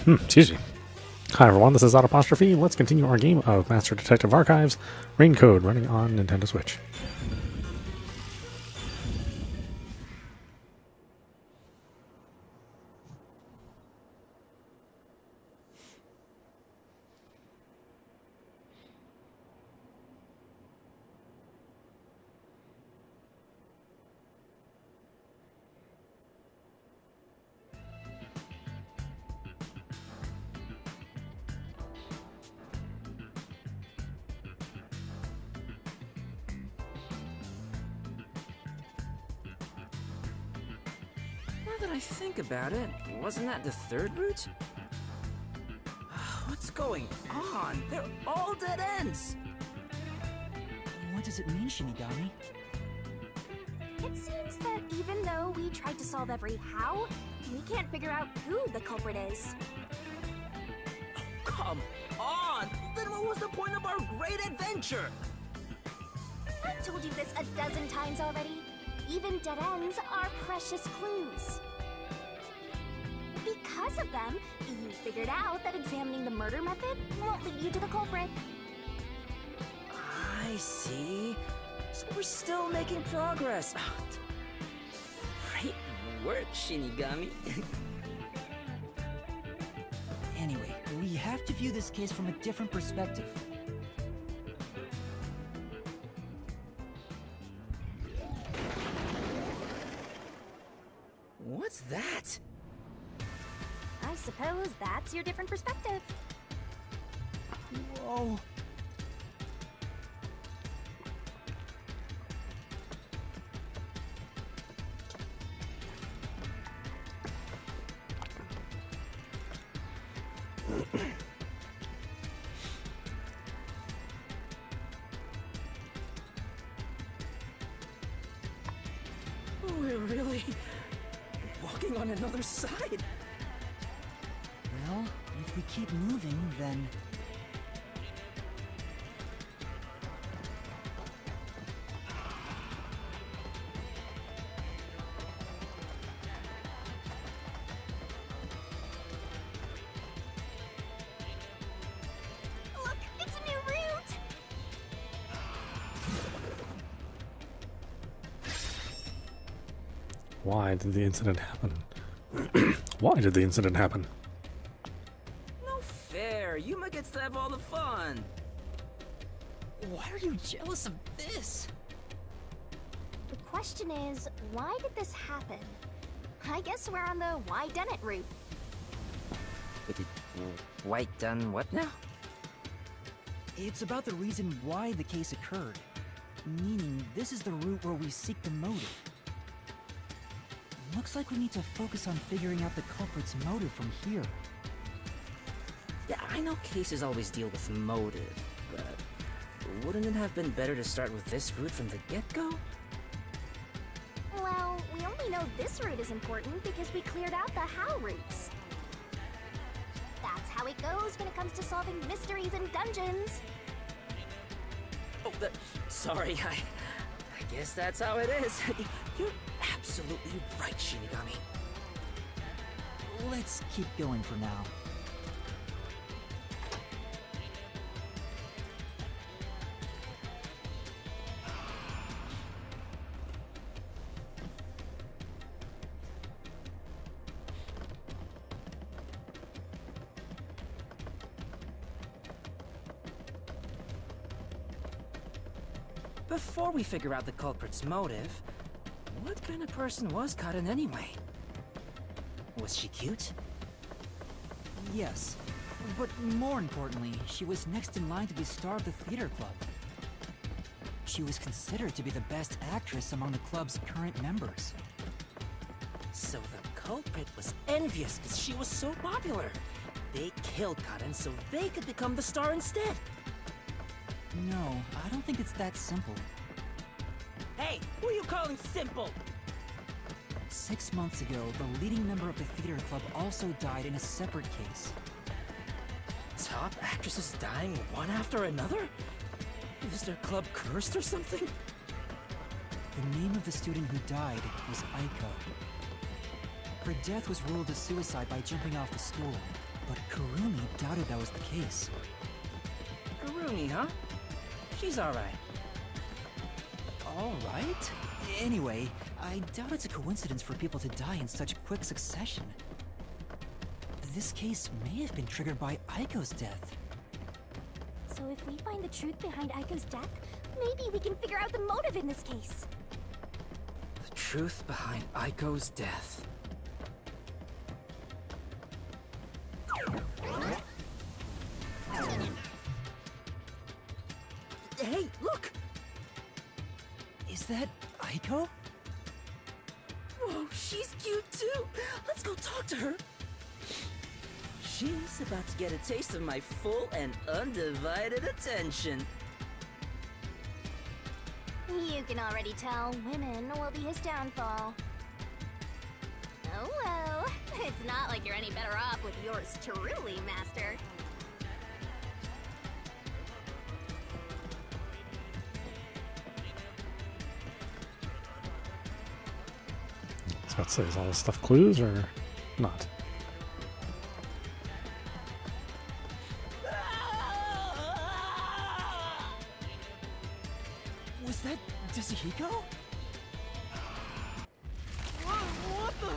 Excuse me. Hi everyone, this is audap. Let's continue our game of Master Detective Archives, Rain Code, running on Nintendo Switch. Now that I think about it, wasn't that the third route? What's going on? They're all dead ends! What does it mean, Shinigami? It seems that even though we tried to solve every how, we can't figure out who the culprit is. Come on! Then what was the point of our great adventure? I've told you this a dozen times already. Even dead ends are precious clues. Because of them, you figured out that examining the murder method won't lead you to the culprit. I see. So we're still making progress. Great work, Shinigami. Anyway, we have to view this case from a different perspective. What's that? I suppose that's your different perspective. Whoa. We're really walking on another side. Well, if we keep moving, then... Look, it's a new route! Why did the incident happen? Why did the incident happen? No fair. Yuma gets to have all the fun. Why are you jealous of this? The question is, why did this happen? I guess we're on the why done it route. White done what now? It's about the reason why the case occurred. Meaning, this is the route where we seek the motive. Looks like we need to focus on figuring out the culprit's motive from here. Yeah, I know cases always deal with motive, but wouldn't it have been better to start with this route from the get-go? Well, we only know this route is important because we cleared out the how routes. That's how it goes when it comes to solving mysteries and dungeons. Oh, sorry, I guess that's how it is. You're absolutely right, Shinigami. Let's keep going for now. Before we figure out the culprit's motive, what kind of person was Karen anyway? Was she cute? Yes. But more importantly, she was next in line to be star of the theater club. She was considered to be the best actress among the club's current members. So the culprit was envious because she was so popular. They killed Karen so they could become the star instead. No, I don't think it's that simple. Hey, who are you calling simple? 6 months ago, the leading member of the theater club also died in a separate case. Top actresses dying one after another? Is their club cursed or something? The name of the student who died was Aiko. Her death was ruled a suicide by jumping off the stool, but Kurumi doubted that was the case. Kurumi, huh? She's alright. Alright? Anyway, I doubt it's a coincidence for people to die in such quick succession. This case may have been triggered by Aiko's death. So if we find the truth behind Aiko's death, maybe we can figure out the motive in this case. The truth behind Aiko's death. Hey, look! Is that Aiko? Whoa, she's cute too! Let's go talk to her! She's about to get a taste of my full and undivided attention. You can already tell women will be his downfall. Oh well, it's not like you're any better off with yours truly, Master. So let's say, is all this stuff clues or not? Was that Tsuhiko? What the?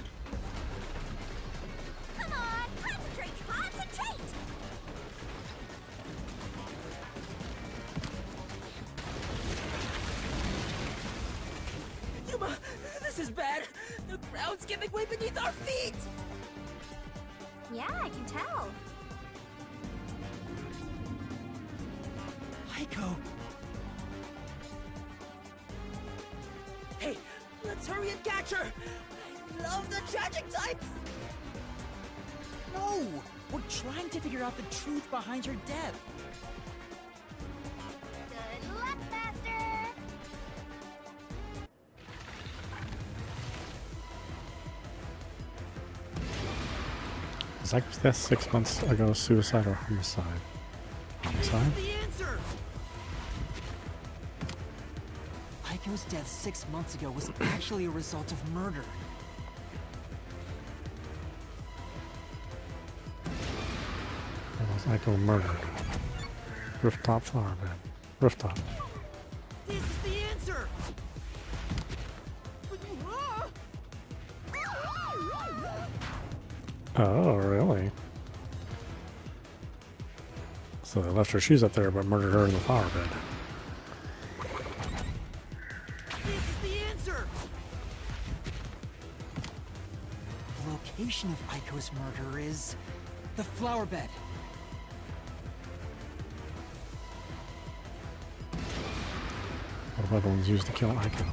Come on, concentrate! Yuma, this is bad! The ground's giving way beneath our feet! Yeah, I can tell. Aiko! Hey, let's hurry and catch her! I love the tragic types! No! We're trying to figure out the truth behind her death. Good luck, Master! Is Aiko's death 6 months ago suicide or homicide? Homicide? The answer! Aiko's death 6 months ago was actually a result of murder. Was Aiko murdered? Rooftop flower bed. Rooftop. This is the answer! Oh, really? So they left her shoes up there but murdered her in the flower bed. This is the answer! The location of Aiko's murder is the flower bed. What weapons used to kill Aiko?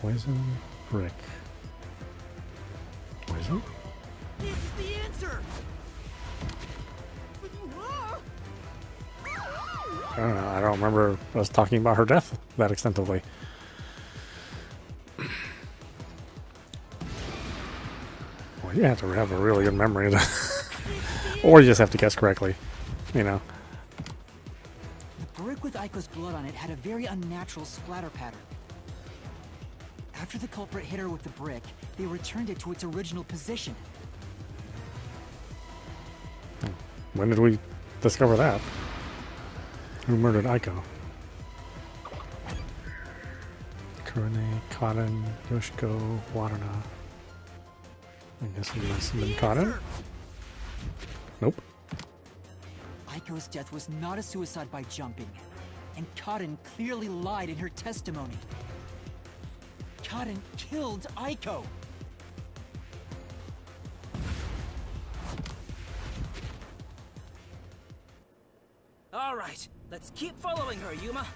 Poison, brick. Poison? This is the answer! I don't know. I don't remember us talking about her death that extensively. Well, you have to have a really good memory, or you just have to guess correctly. You know. The brick with Aiko's blood on it had a very unnatural splatter pattern. After the culprit hit her with the brick, they returned it to its original position. When did we discover that? Who murdered Aiko? Kurone, Kaden, Yoshiko, Wadana. I guess it must have been Kaden. Nope. Aiko's death was not a suicide by jumping, and Kaden clearly lied in her testimony. Kaden killed Aiko! Alright, let's keep following her, Yuma.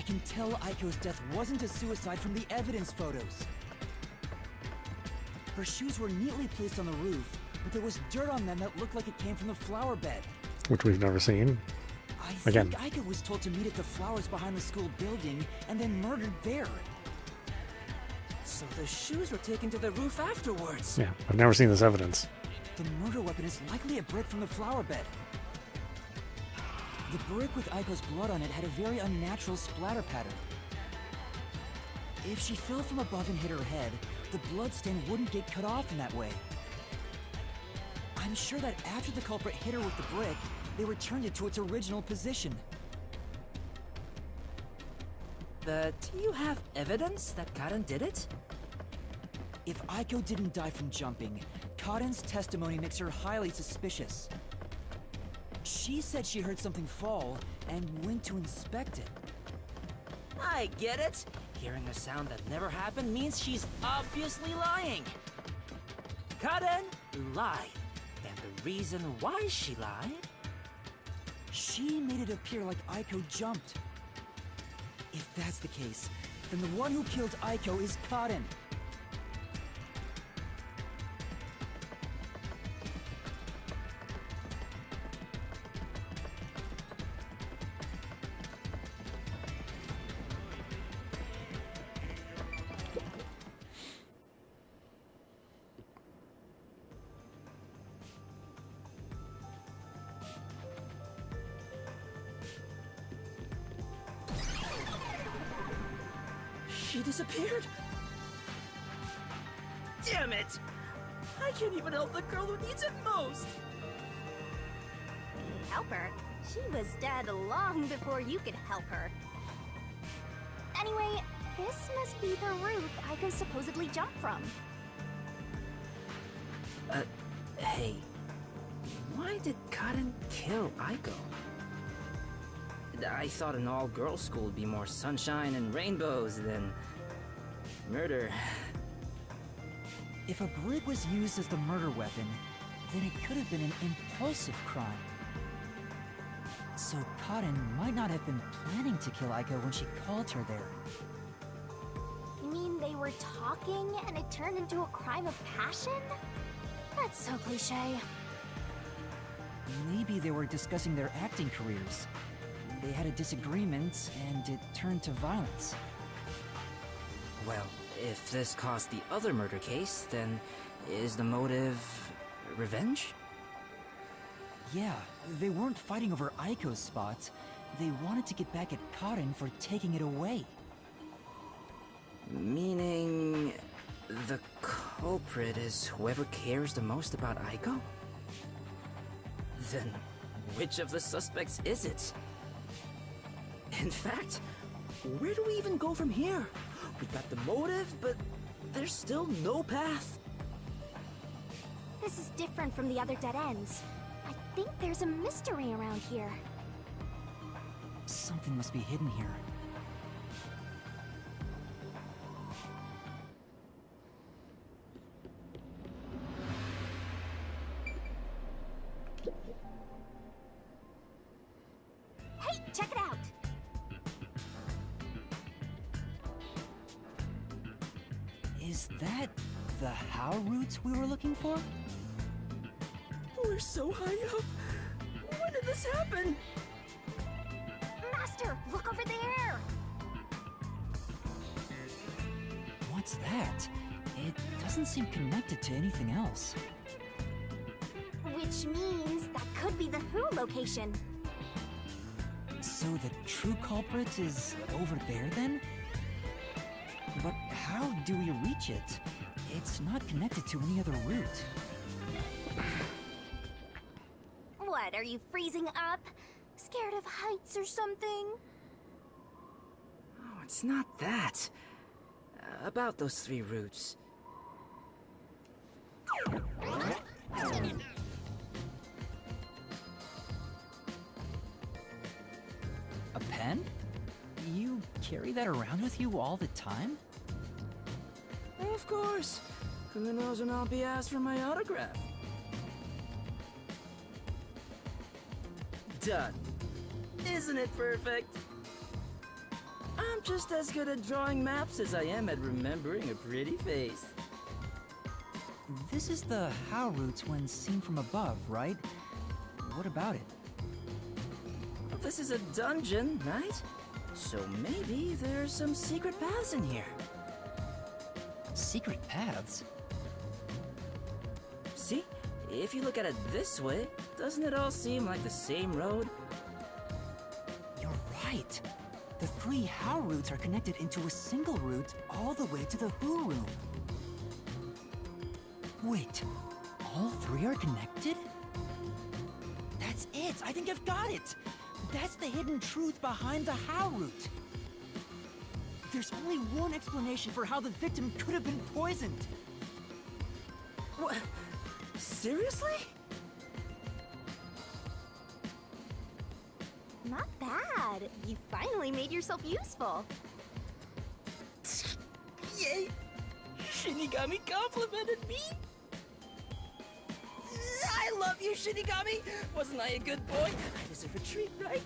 can tell Aiko's death wasn't a suicide from the evidence photos. Her shoes were neatly placed on the roof, but there was dirt on them that looked like it came from the flower bed. Which we've never seen. I Again. think Aiko was told to meet at the flowers behind the school building and then murdered there. So the shoes were taken to the roof afterwards. Yeah, I've never seen this evidence. The murder weapon is likely a brick from the flower bed. The brick with Aiko's blood on it had a very unnatural splatter pattern. If she fell from above and hit her head, the bloodstain wouldn't get cut off in that way. I'm sure that after the culprit hit her with the brick, they returned it to its original position. But you have evidence that Karen did it? If Aiko didn't die from jumping, Karen's testimony makes her highly suspicious. She said she heard something fall and went to inspect it. I get it. Hearing a sound that never happened means she's obviously lying. Karen lied. And the reason why she lied? She made it appear like Aiko jumped. If that's the case, then the one who killed Aiko is Karen. She disappeared? Damn it! I can't even help the girl who needs it most! Help her? She was dead long before you could help her. Anyway, this must be the roof Aiko supposedly jumped from. Hey. Why did Karen kill Aiko? I thought an all-girls school would be more sunshine and rainbows than murder. If a brick was used as the murder weapon, then it could have been an impulsive crime. So Karen might not have been planning to kill Aiko when she called her there. You mean they were talking and it turned into a crime of passion? That's so cliche. Maybe they were discussing their acting careers. They had a disagreement, and it turned to violence. Well, if this caused the other murder case, then is the motive revenge? Yeah, they weren't fighting over Aiko's spot. They wanted to get back at Karen for taking it away. Meaning the culprit is whoever cares the most about Aiko? Then which of the suspects is it? In fact, where do we even go from here? We got the motive, but there's still no path. This is different from the other dead ends. I think there's a mystery around here. Something must be hidden here. Hey, check it out! Is that the how roots we were looking for? We're so high up. When did this happen? Master, look over there! What's that? It doesn't seem connected to anything else. Which means that could be the Who location. So the true culprit is over there then? But how do we reach it? It's not connected to any other route. What, are you freezing up? Scared of heights or something? Oh, it's not that. About those 3 routes. A pen? You carry that around with you all the time? Of course. Who knows when I'll be asked for my autograph? Done. Isn't it perfect? I'm just as good at drawing maps as I am at remembering a pretty face. This is the how routes when seen from above, right? What about it? Well, this is a dungeon, right? So maybe there's some secret paths in here. Secret paths? See? If you look at it this way, doesn't it all seem like the same road? You're right. The 3 how routes are connected into a single route all the way to the who room. Wait, all 3 are connected? That's it! I think I've got it! That's the hidden truth behind the how route. There's only one explanation for how the victim could have been poisoned. What? Seriously? Not bad. You finally made yourself useful. Yay! Shinigami complimented me! I love you, Shinigami! Wasn't I a good boy? I deserve a treat, right?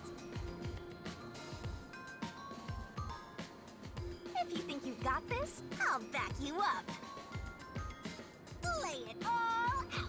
If you think you've got this, I'll back you up. Lay it all out.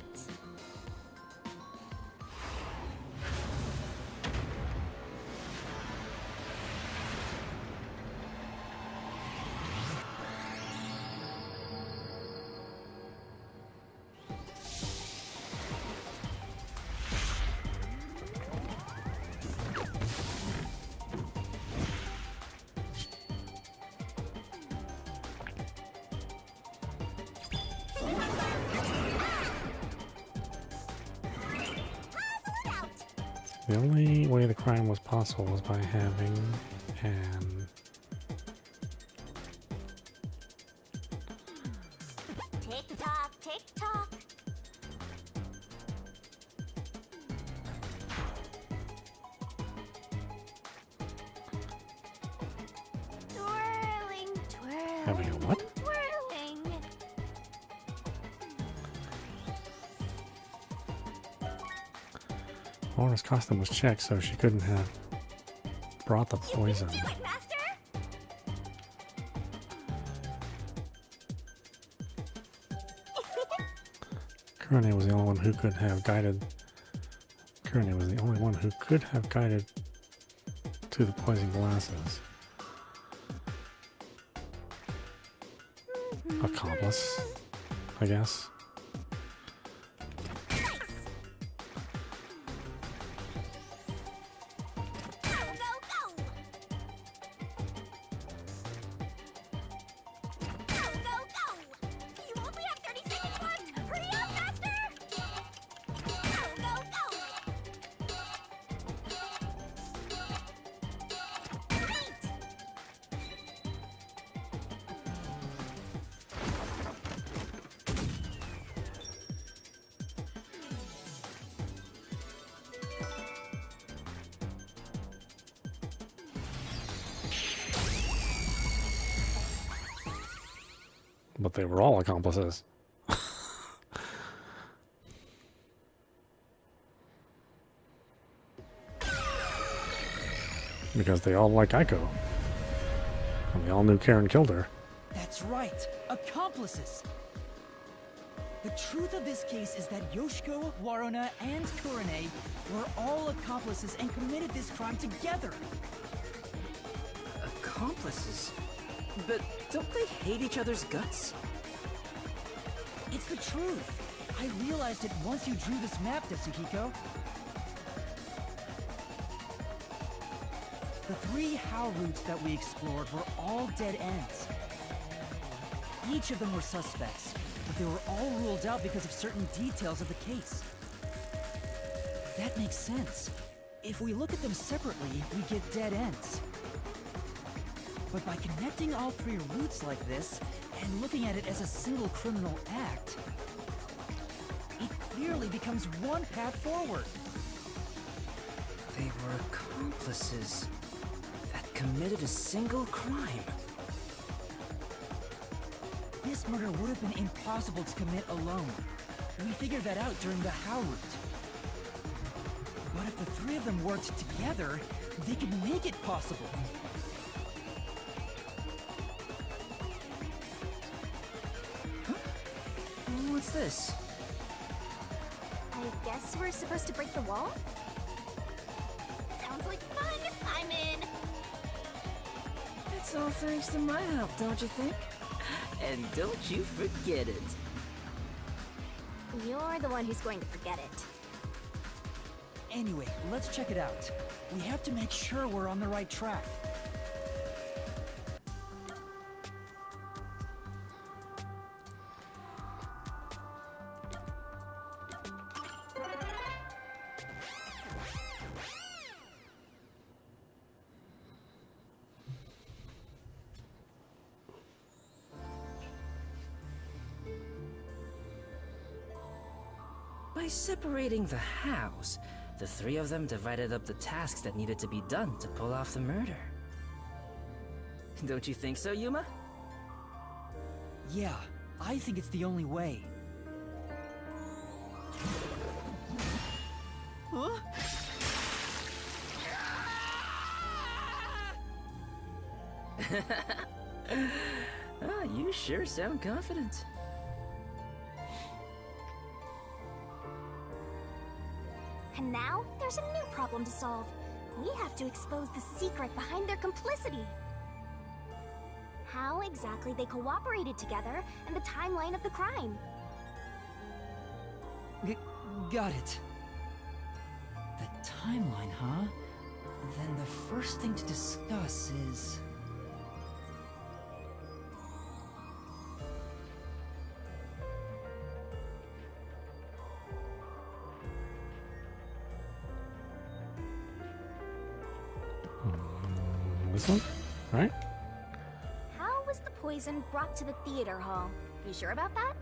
The only way the crime was possible was by having an... Tick-tock, tick-tock. Twirling, twirling. Having a what? Twirling. Laura's costume was checked, so she couldn't have brought the poison. You can do it, Master! Kurone was the only one who could have guided. Kurone was the only one who could have guided to the poison glasses. Accomplice, I guess. But they were all accomplices. Because they all like Aiko. And they all knew Karen killed her. That's right, accomplices! The truth of this case is that Yoshiko, Waruna, and Kurone were all accomplices and committed this crime together! Accomplices? But don't they hate each other's guts? It's the truth! I realized it once you drew this map, Tetsuhiko. The 3 how routes that we explored were all dead ends. Each of them were suspects, but they were all ruled out because of certain details of the case. That makes sense. If we look at them separately, we get dead ends. But by connecting all 3 routes like this, and looking at it as a single criminal act, it clearly becomes one path forward. They were accomplices that committed a single crime. This murder would have been impossible to commit alone. We figured that out during the how route. But if the 3 of them worked together, they could make it possible. What's this? I guess we're supposed to break the wall? Sounds like fun! I'm in! It's all thanks to my help, don't you think? And don't you forget it. You're the one who's going to forget it. Anyway, let's check it out. We have to make sure we're on the right track. By separating the house, the three of them divided up the tasks that needed to be done to pull off the murder. Don't you think so, Yuma? Yeah, I think it's the only way. Huh? You sure sound confident. And now, there's a new problem to solve. We have to expose the secret behind their complicity. How exactly they cooperated together, and the timeline of the crime. Got it. The timeline, huh? Then the first thing to discuss is... This one? Right? How was the poison brought to the theater hall? You sure about that?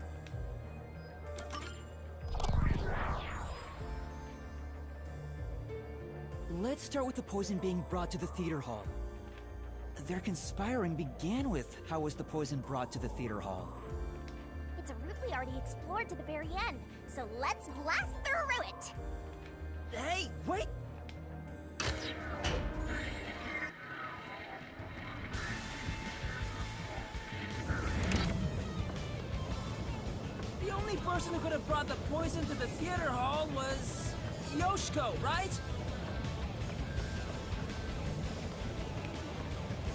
Let's start with the poison being brought to the theater hall. Their conspiring began with how was the poison brought to the theater hall. It's a route we already explored to the very end, so let's blast through it! Hey, wait! The only person who could have brought the poison to the theater hall was... Yoshiko, right?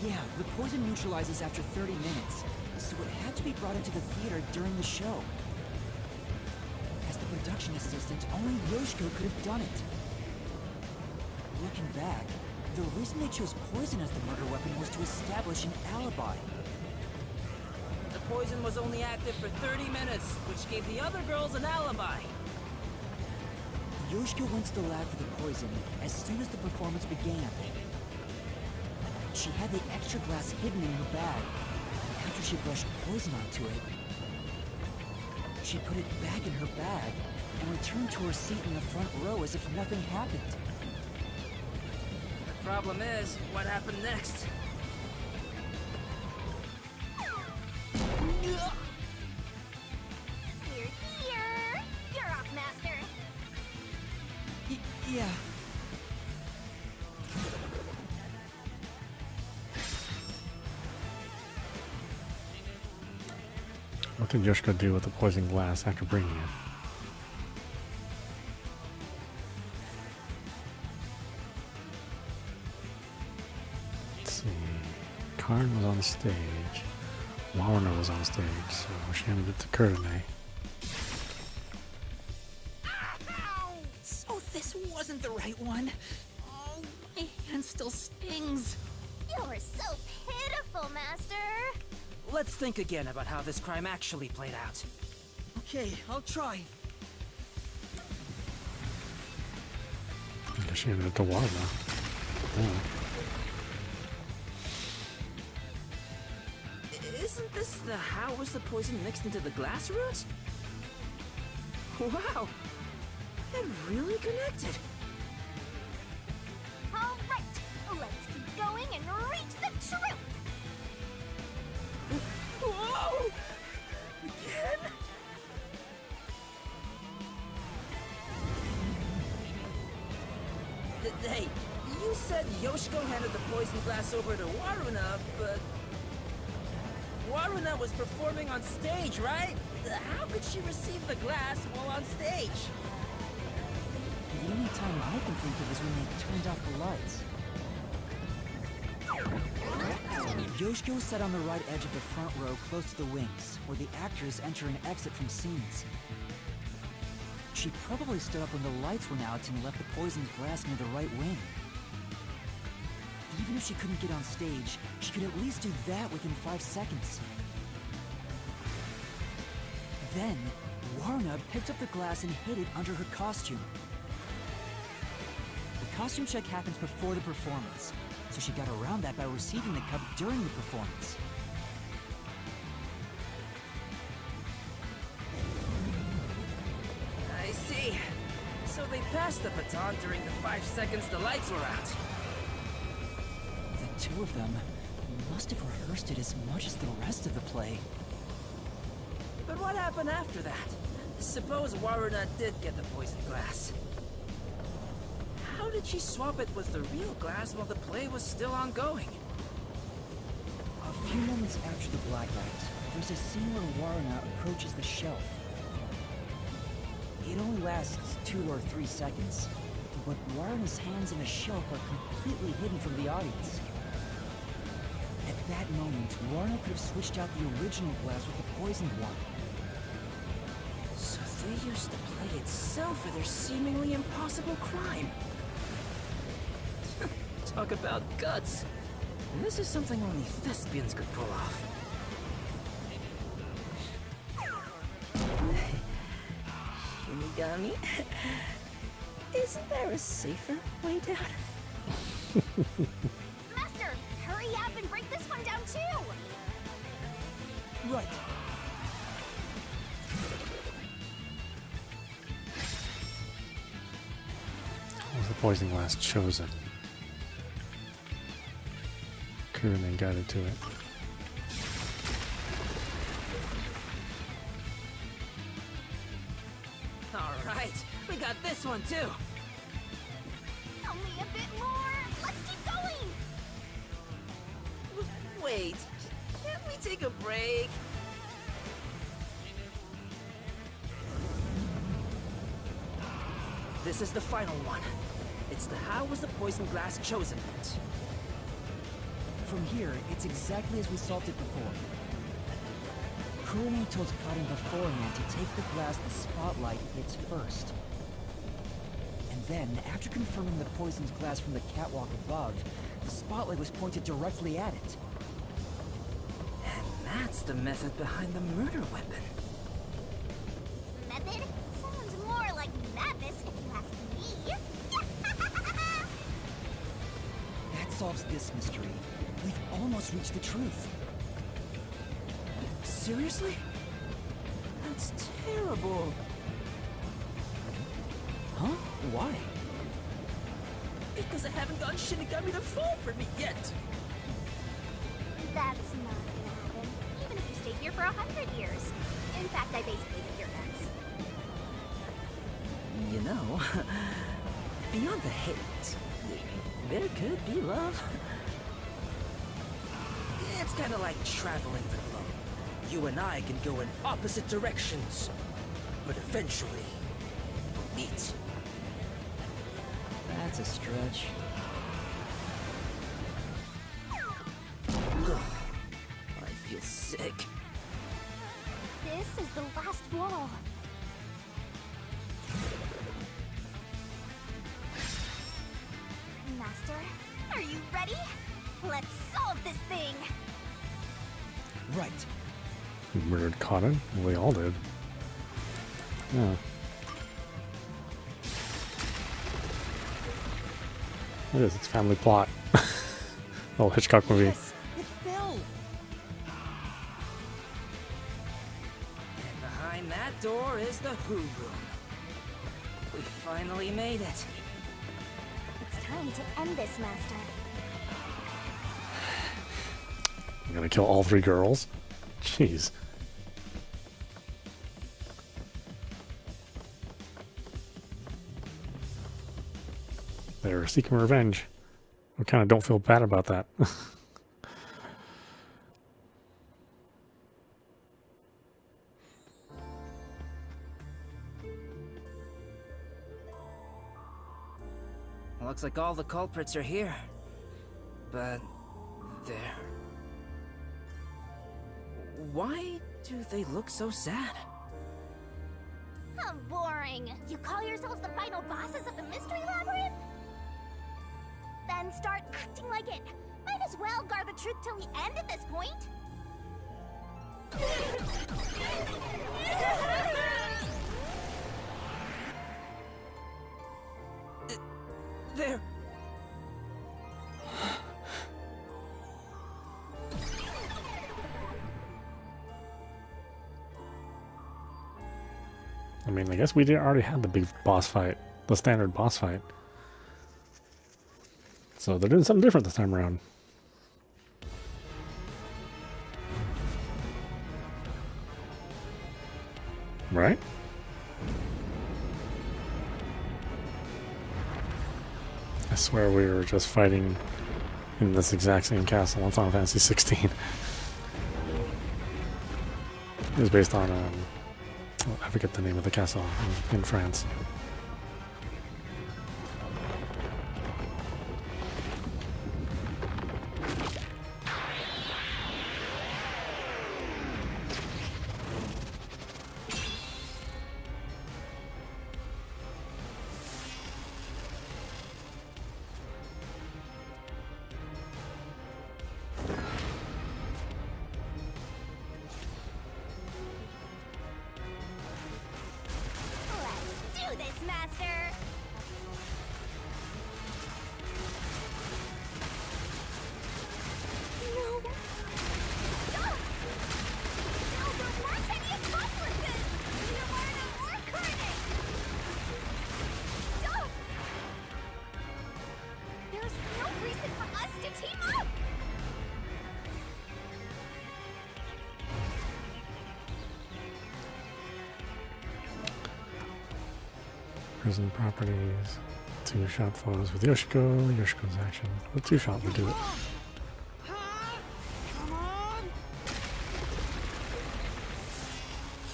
Yeah, the poison neutralizes after 30 minutes, so it had to be brought into the theater during the show. As the production assistant, only Yoshiko could have done it. Looking back, the reason they chose poison as the murder weapon was to establish an alibi. The poison was only active for 30 minutes, which gave the other girls an alibi. Yoshiko went to the lab for the poison as soon as the performance began. She had the extra glass hidden in her bag. After she brushed poison onto it, she put it back in her bag and returned to her seat in the front row as if nothing happened. The problem is, what happened next? We're here! You're off, Master! Yeah. What did Yoshiko do with the poison glass after bringing it? Let's see. Karn was on stage. Warner was on stage, so she handed it to Kurtane. So this wasn't the right one. Oh, my hand still stings. You're so pitiful, Master! Let's think again about how this crime actually played out. Okay, I'll try. I guess she handed it to Warner. Oh. Isn't this the how was the poison mixed into the glass root? Wow! It really connected! Alright, let's keep going and reach the truth! Whoa! Again? Hey, you said Yoshiko handed the poison glass over to Waruna, but... Waruna was performing on stage, right? How could she receive the glass while on stage? The only time I can think of is when they turned off the lights. Yoshiko sat on the right edge of the front row close to the wings, where the actors enter and exit from scenes. She probably stood up when the lights went out and left the poisoned glass near the right wing. Even if she couldn't get on stage, she could at least do that within 5 seconds. Then, Warna picked up the glass and hid it under her costume. The costume check happens before the performance, so she got around that by receiving the cup during the performance. I see. So they passed the baton during the 5 seconds the lights were out. The two of them must have rehearsed it as much as the rest of the play. But what happened after that? Suppose Waruna did get the poisoned glass. How did she swap it with the real glass while the play was still ongoing? A few moments after the blackout, there's a scene where Warna approaches the shelf. It only lasts 2 or 3 seconds, but Warna's hands on the shelf are completely hidden from the audience. At that moment, Warna could have switched out the original glass with the poisoned one. So they used the play itself for their seemingly impossible crime. Talk about guts. This is something only thespians could pull off. Shinigami? Isn't there a safer way down? Master, hurry up and break this one down too! Right. Was the poison glass chosen? Kurune guided to it. Alright, we got this one too! Only a bit more! Let's keep going! Wait, can't we take a break? This is the final one. It's the how was the poison glass chosen bit. From here, it's exactly as we solved it before. Kurune told Karin beforehand to take the glass the spotlight hits first. And then, after confirming the poisoned glass from the catwalk above, the spotlight was pointed directly at it. And that's the method behind the murder weapon. Method? Sounds more like madness if you ask me. That solves this mystery. We've almost reached the truth. Seriously? That's terrible. Huh? Why? Because I haven't gotten Shinigami to fall for me yet. That's not gonna happen, even if you stay here for 100 years. In fact, I basically live your nuts. You know, beyond the hate, there could be love. It's kind of like traveling the globe. You and I can go in opposite directions, but eventually we'll meet. That's a stretch. Ugh, I feel sick. This is the last wall. Master, are you ready? Let's solve this thing! Right. He murdered Karin? Well, they all did. Yeah. It is. It's family plot. Old Hitchcock movie. Yes, it fell. And behind that door is the Who Room. We finally made it. It's time to end this, Master. You're gonna kill all 3 girls? Jeez. They're seeking revenge. I kind of don't feel bad about that. Looks like all the culprits are here. But... there... Why do they look so sad? How boring! You call yourselves the final bosses of the Mystery Labyrinth? Then start acting like it! Might as well guard the truth till the end at this point! There... I mean, I guess we already had the big boss fight, the standard boss fight. So they're doing something different this time around. Right? I swear we were just fighting in this exact same castle on Final Fantasy 16. It was based on, I forget the name of the castle in France. Let's do this, Master! No. Stop! No, there weren't any accomplices! There weren't a war carnage! Stop! There's no reason for us to team up! Prison properties, 2-shot photos with Yoshiko, Yoshiko's action. The 2-shot would do it. Come on!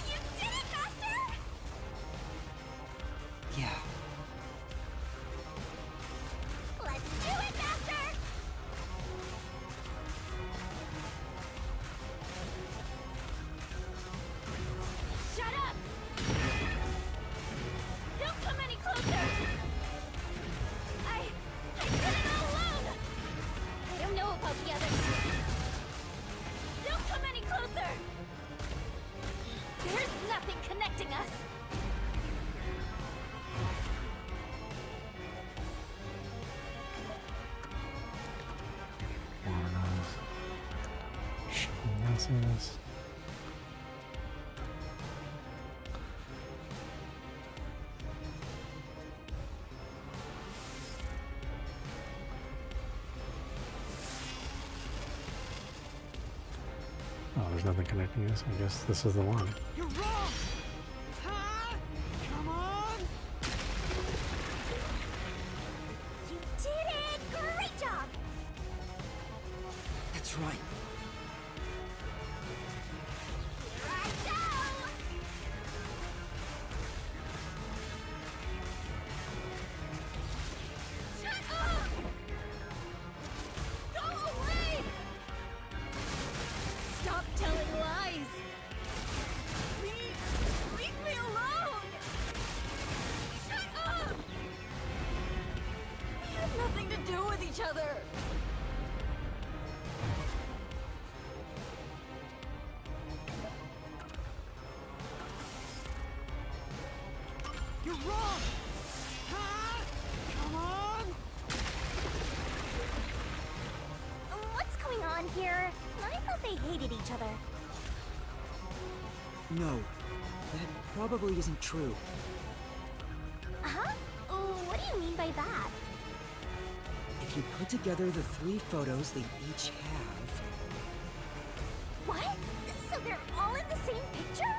You did it, Master! Yeah. Let's do it, Master! Shut up! Don't come any closer! I did it all alone! I don't know about the others. Don't come any closer! There's nothing connecting us! Shuffle messes. Oh, there's nothing connecting us. I guess this is the one. You're wrong! Huh? Come on! You did it! Great job! That's right. Here I go! Shut up! Go away! Stop telling lies! Please, leave me alone! Shut up! We have nothing to do with each other! You're wrong! Huh? Come on! What's going on here? I thought they hated each other. No, that probably isn't true. Huh? What do you mean by that? If you put together the 3 photos they each have... What? So they're all in the same picture?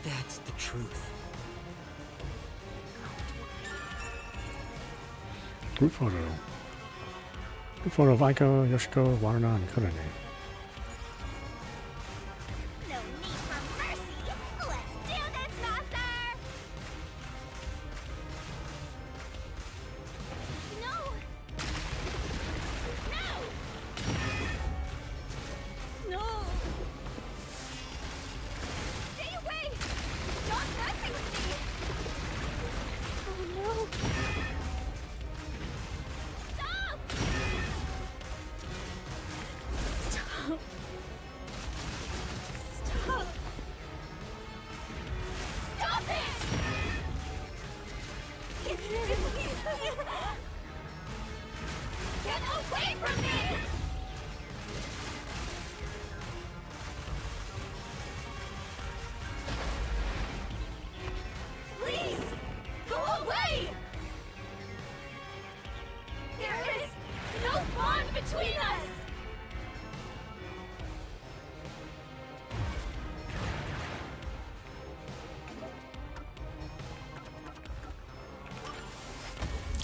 That's the truth. Group photo. Group photo of Aiko, Yoshiko, Waruna, and Kurane. No need for mercy! Let's do this, Master!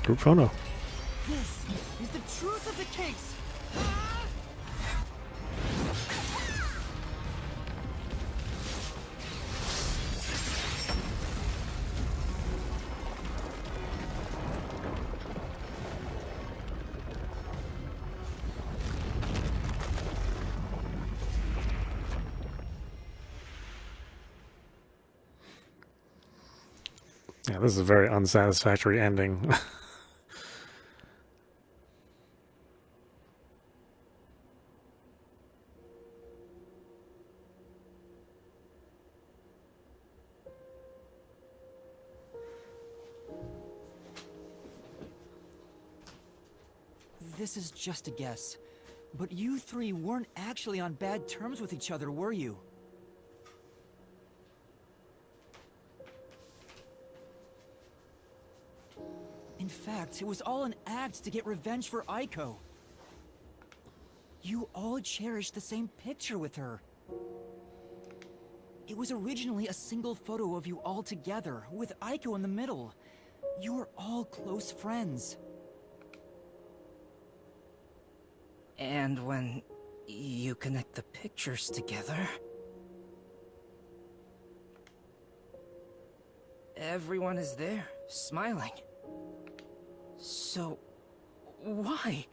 Group photo. This is the truth of the case! Yeah, this is a very unsatisfactory ending. This is just a guess, but you three weren't actually on bad terms with each other, were you? In fact, it was all an act to get revenge for Aiko. You all cherished the same picture with her. It was originally a single photo of you all together, with Aiko in the middle. You were all close friends. And when you connect the pictures together, everyone is there, smiling. So, why?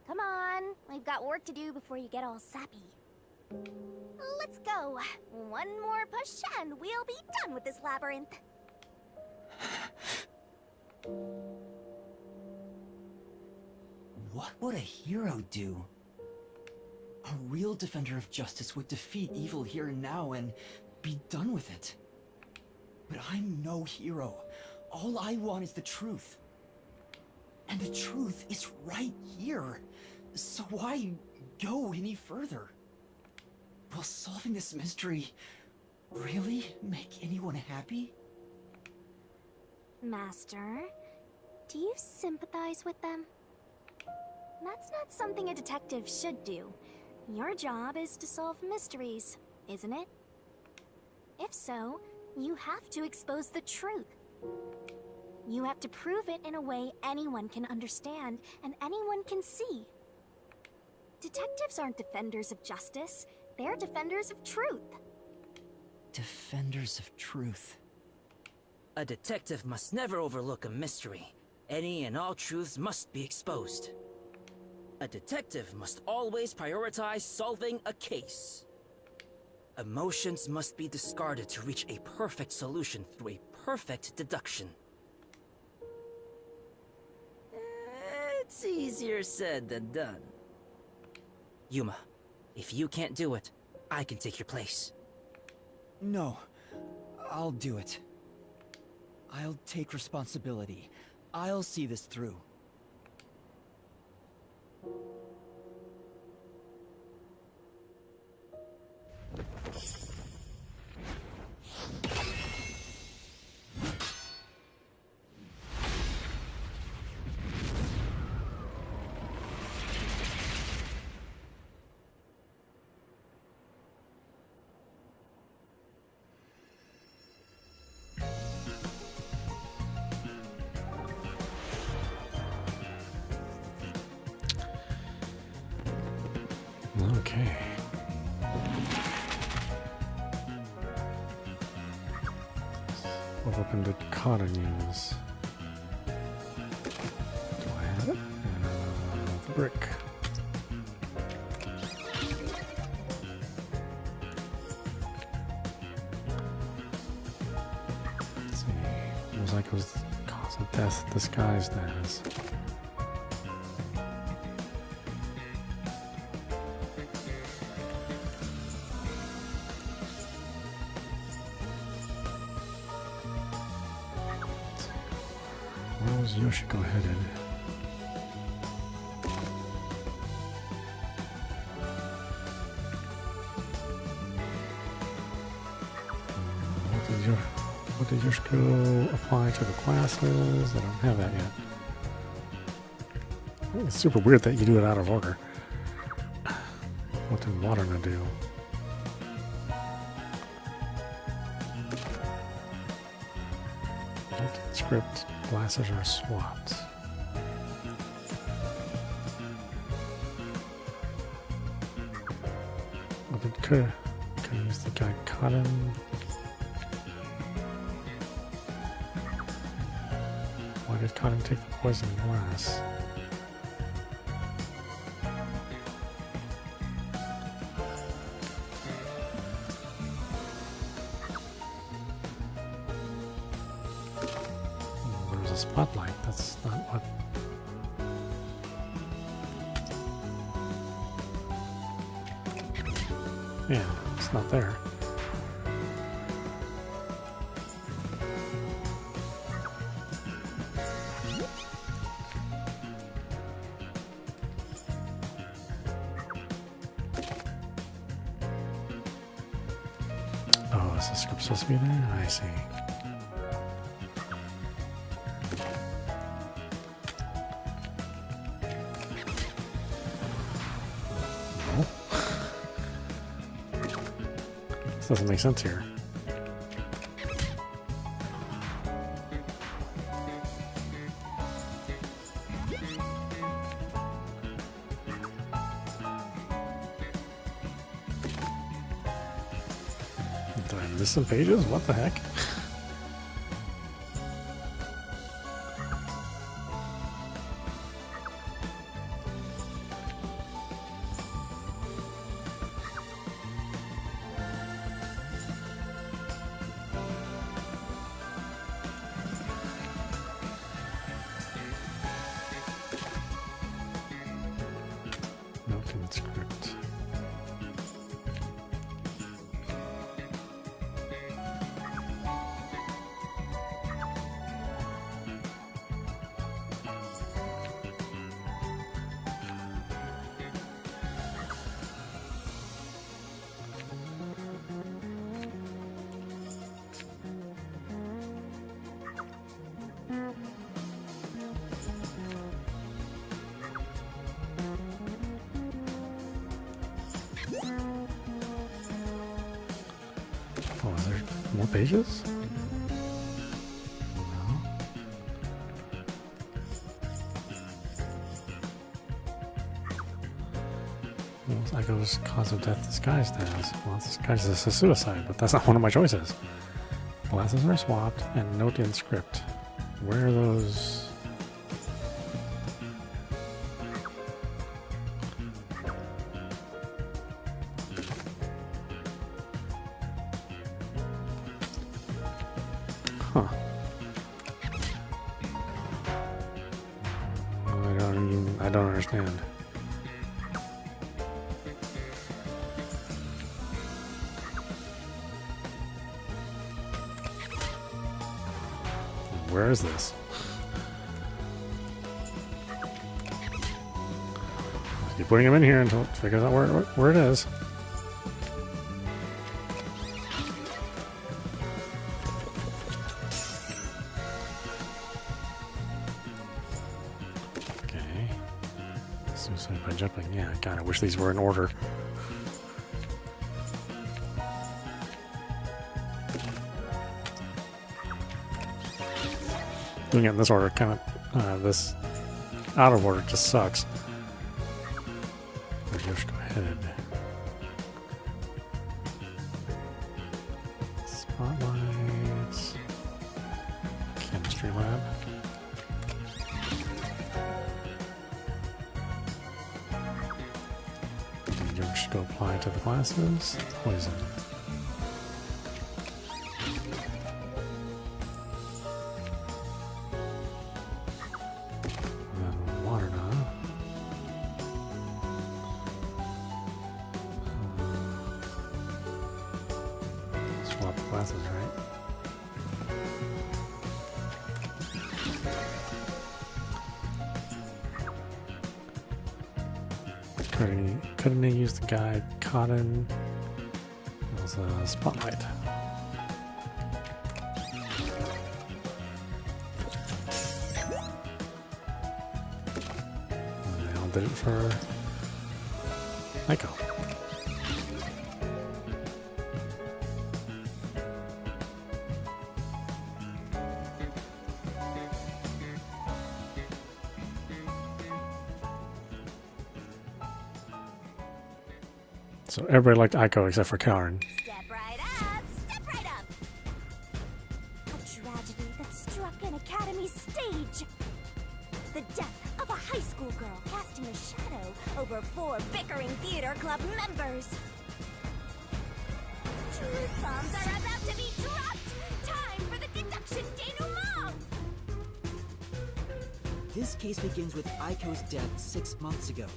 Come on, we've got work to do before you get all sappy. Let's go. One more push and we'll be done with this labyrinth. What would a hero do? A real defender of justice would defeat evil here and now and be done with it. But I'm no hero. All I want is the truth. And the truth is right here. So why go any further? Will solving this mystery really make anyone happy? Master, do you sympathize with them? That's not something a detective should do. Your job is to solve mysteries, isn't it? If so, you have to expose the truth. You have to prove it in a way anyone can understand and anyone can see. Detectives aren't defenders of justice, they're defenders of truth. Defenders of truth. A detective must never overlook a mystery. Any and all truths must be exposed. A detective must always prioritize solving a case. Emotions must be discarded to reach a perfect solution through a perfect deduction. It's easier said than done. Yuma, if you can't do it, I can take your place. No, I'll do it. I'll take responsibility. I'll see this through. Okay. What happened to Kata news? Do I have it? The brick. Let's see. Mosaiko's cause of death disguised as. Where was Yoshiko headed? What did Yoshiko apply to the classes? I don't have that yet. I think it's super weird that you do it out of order. What did Waterna do? Script glasses are swapped. Could use the guy Cotton. Why did Cotton take the poison glass? There was a spotlight. That's not what. Yeah, it's not there. Oh, is the script supposed to be there? I see. No. This doesn't make sense here. Did I miss some pages? What the heck? Nothing script. Oh, is there more pages? No. Well, Echo's cause of death disguised as. Well, it's disguised as a suicide, but that's not one of my choices. Glasses are swapped and note in script. Where are those? Huh. I don't understand. Where is this? Keep putting them in here until it figures out where it is. Okay. Suicide by jumping. Yeah, God, I wish these were in order. Doing it in this order kind of, this out of order just sucks. Let's just go ahead. Spotlights. Chemistry lab. Just go apply to the glasses. Poison. Swap the glasses, right? Couldn't they use the guy Cotton as a spotlight? And they all did it for Echo. So everybody liked Aiko except for Karen. Step right up! Step right up! A tragedy that struck an academy stage. The death of a high school girl casting a shadow over 4 bickering theater club members. Truth bombs are about to be dropped! Time for the deduction denouement! This case begins with Aiko's death 6 months ago.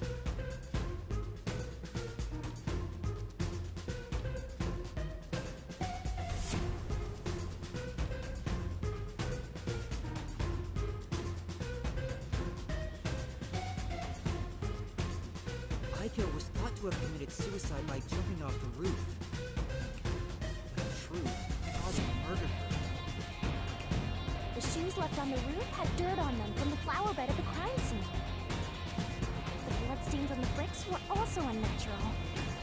Aiko was thought to have committed suicide by jumping off the roof. But in truth, Karen murdered her. The shoes left on the roof had dirt on them from the flower bed at the crime scene. The bloodstains on the bricks were also unnatural,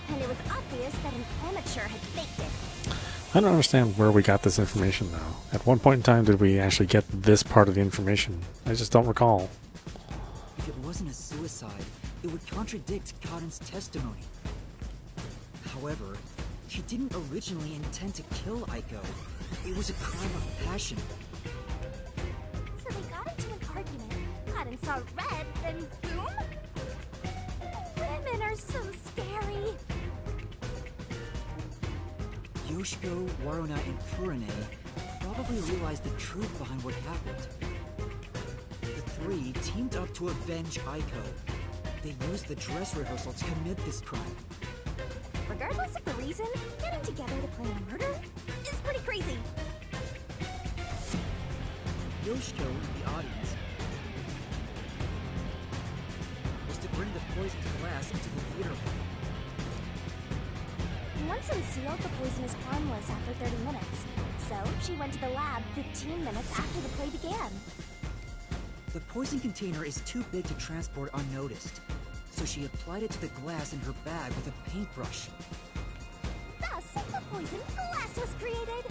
and it was obvious that an amateur had faked it. I don't understand where we got this information though. At one point in time did we actually get this part of the information? I just don't recall. If it wasn't a suicide, it would contradict Karen's testimony. However, she didn't originally intend to kill Aiko. It was a crime of passion. So they got into an argument, Cotton saw red, then boom? Women are so scary. Yoshiko, Waruna, and Kurane probably realized the truth behind what happened. The three teamed up to avenge Aiko. They used the dress rehearsal to commit this crime. Regardless of the reason, getting together to plan a murder is pretty crazy. Yoshiko, the audience, was to bring the poisoned glass into the theater hall. Once unsealed, the poison is harmless after 30 minutes. So, she went to the lab 15 minutes after the play began. The poison container is too big to transport unnoticed, so she applied it to the glass in her bag with a paintbrush. Thus, the poisoned glass was created.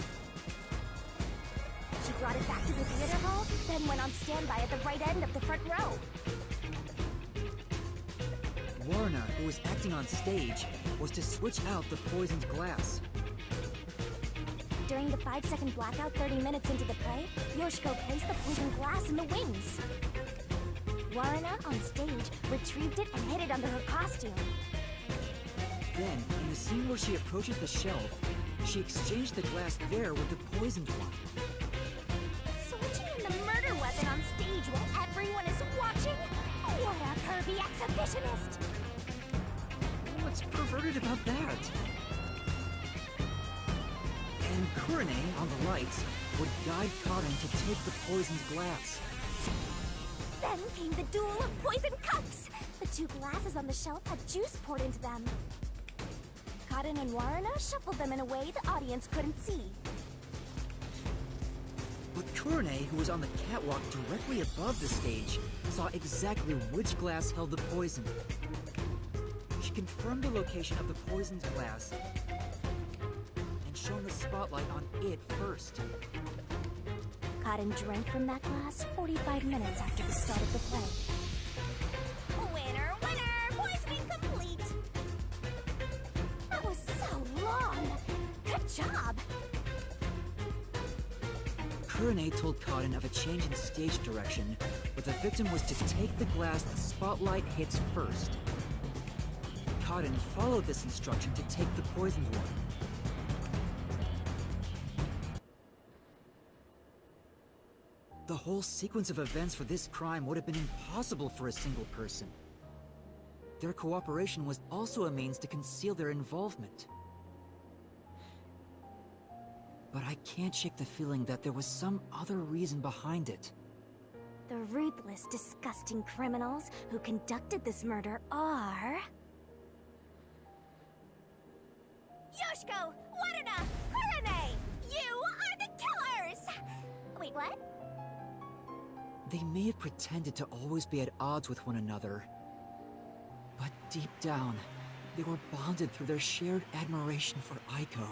She brought it back to the theater hall, then went on standby at the right end of the front row. Warna, who was acting on stage, was to switch out the poisoned glass. During the 5-second blackout 30 minutes into the play, Yoshiko placed the poisoned glass in the wings. Waruna, on stage, retrieved it and hid it under her costume. Then, in the scene where she approaches the shelf, she exchanged the glass there with the poisoned one. Switching in the murder weapon on stage while everyone is watching? What a pervy exhibitionist! What's perverted about that? And Kurane, on the lights, would guide Karen to take the poisoned glass. Then came the duel of poison cups! The 2 glasses on the shelf had juice poured into them. Cotton and Waruna shuffled them in a way the audience couldn't see. But Kurane, who was on the catwalk directly above the stage, saw exactly which glass held the poison. She confirmed the location of the poisoned glass and shone the spotlight on it first. Cotton drank from that glass 45 minutes after the start of the play. Winner, winner! Poisoning complete! That was so long! Good job! Kurane told Cotton of a change in stage direction, but the victim was to take the glass the spotlight hits first. Cotton followed this instruction to take the poisoned one. The whole sequence of events for this crime would have been impossible for a single person. Their cooperation was also a means to conceal their involvement. But I can't shake the feeling that there was some other reason behind it. The ruthless, disgusting criminals who conducted this murder are... Yoshiko! Waruna! Kurane! You are the killers! Wait, what? They may have pretended to always be at odds with one another, but deep down, they were bonded through their shared admiration for Aiko.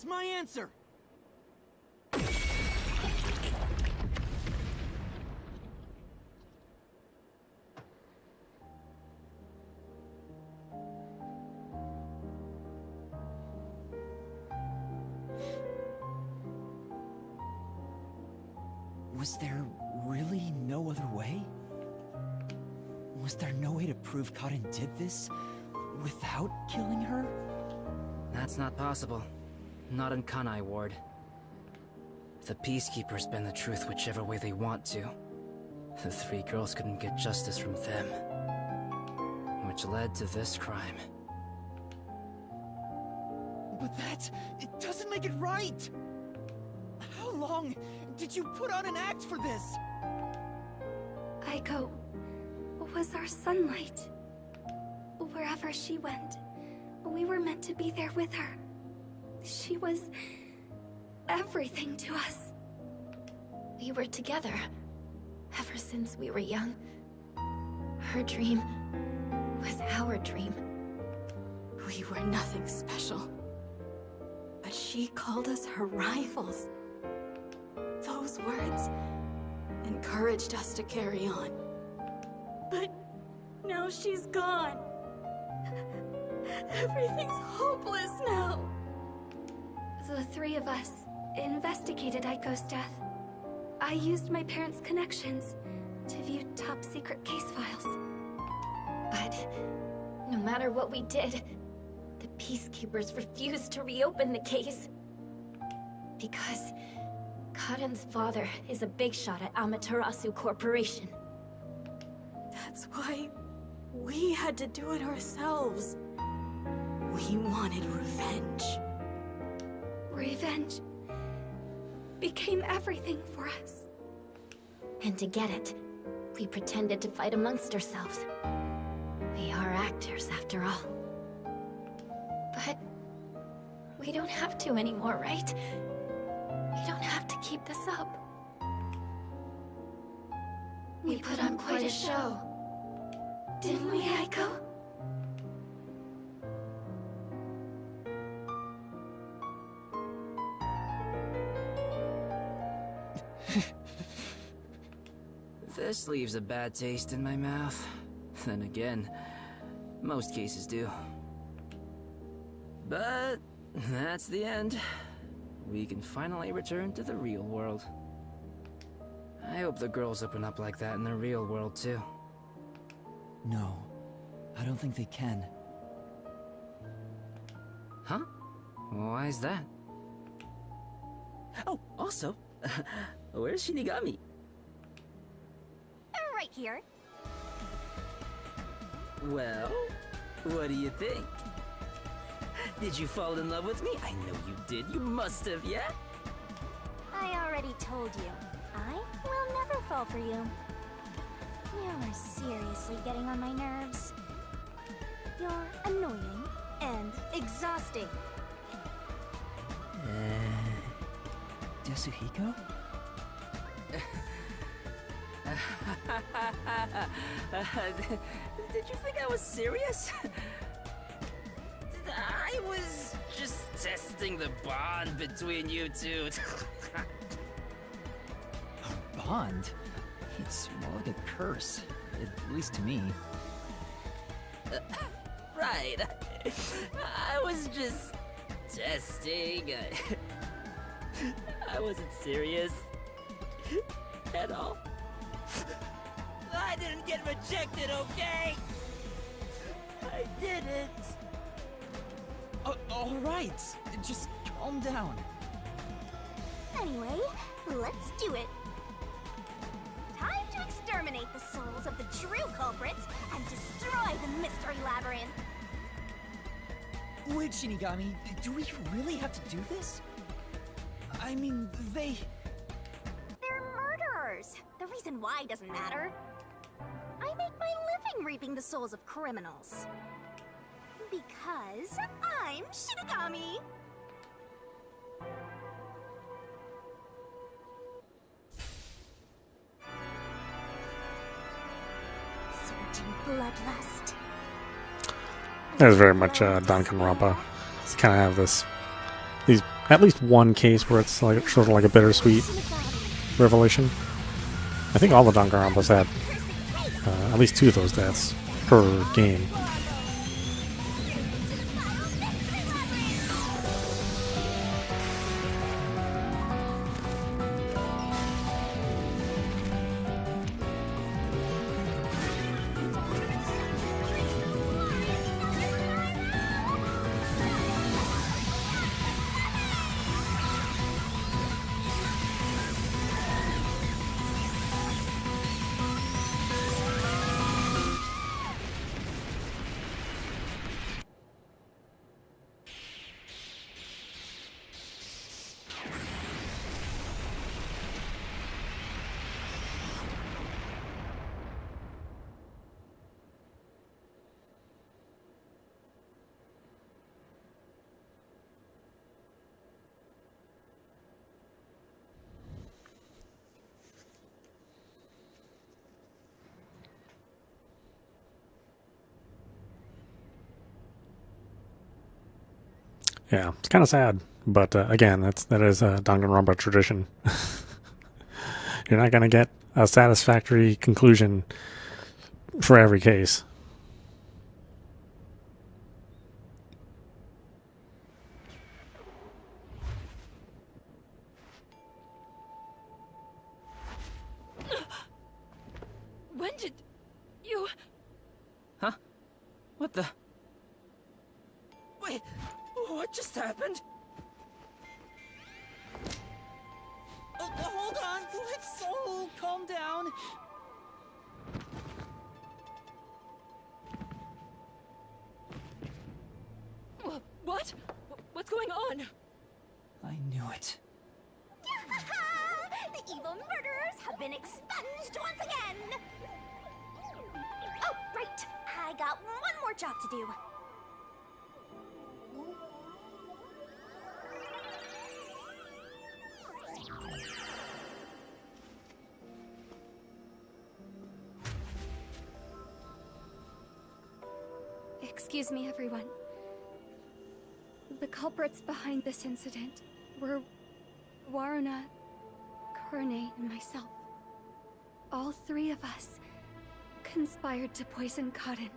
is my answer! Was there really no other way? Was there no way to prove Karin did this without killing her? That's not possible. Not in Kanai Ward. The Peacekeepers bend the truth whichever way they want to. The three girls couldn't get justice from them, which led to this crime. But it doesn't make it right! How long did you put on an act for this? Aiko was our sunlight. Wherever she went, we were meant to be there with her. She was everything to us. We were together ever since we were young. Her dream was our dream. We were nothing special. But she called us her rivals. Those words encouraged us to carry on. But now she's gone. Everything's hopeless now. The three of us investigated Aiko's death. I used my parents' connections to view top-secret case files. But no matter what we did, the Peacekeepers refused to reopen the case. Because Karen's father is a big shot at Amaterasu Corporation. That's why we had to do it ourselves. We wanted revenge. Revenge became everything for us. And to get it, we pretended to fight amongst ourselves. We are actors, after all. But we don't have to anymore, right? We don't have to keep this up. We put on quite a show. Didn't we, Aiko? This leaves a bad taste in my mouth. Then again, most cases do. But that's the end. We can finally return to the real world. I hope the girls open up like that in the real world too. No, I don't think they can. Huh? Why is that? Oh, also, where's Shinigami? Right here. Well, what do you think? Did you fall in love with me? I know you did. You must have, yeah? I already told you. I will never fall for you. You're seriously getting on my nerves. You're annoying and exhausting. Yasuhiko? Did you think I was serious? I was just testing the bond between you two. A bond? It's more like a curse, at least to me. Right. I was just testing. I wasn't serious at all. I didn't get rejected, okay? I didn't. All right, just calm down. Anyway, let's do it. Time to exterminate the souls of the true culprits and destroy the mystery labyrinth. Wait, Shinigami, do we really have to do this? I mean, They're murderers. The reason why doesn't matter. I make my living reaping the souls of criminals. Because I'm Shinigami. Surging bloodlust. There's very much Danganronpa. It's kind of have these at least one case where it's like sort of like a bittersweet revelation. I think all the Danganronpas have at least 2 of those deaths per game. Yeah, it's kind of sad, but again, that is a Danganronpa tradition. You're not going to get a satisfactory conclusion for every case. When did you... Huh? What the? Wait, what just happened? Hold on, let's all calm down. What? What's going on? I knew it. The evil murderers have been expunged once again! Oh, right! I got one more job to do. Excuse me, everyone. The culprits behind this incident were Waruna, Kanai, and myself. All 3 of us conspired to poison Cotton.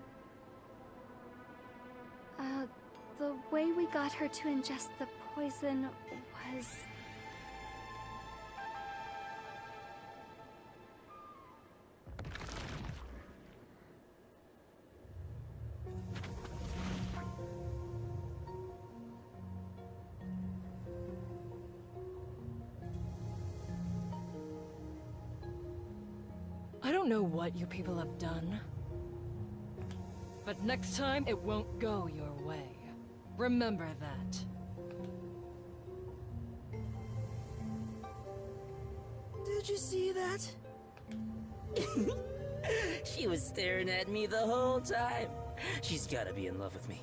The way we got her to ingest the poison was... I don't know what you people have done, but next time it won't go your way. Remember that. Did you see that? She was staring at me the whole time. She's gotta be in love with me.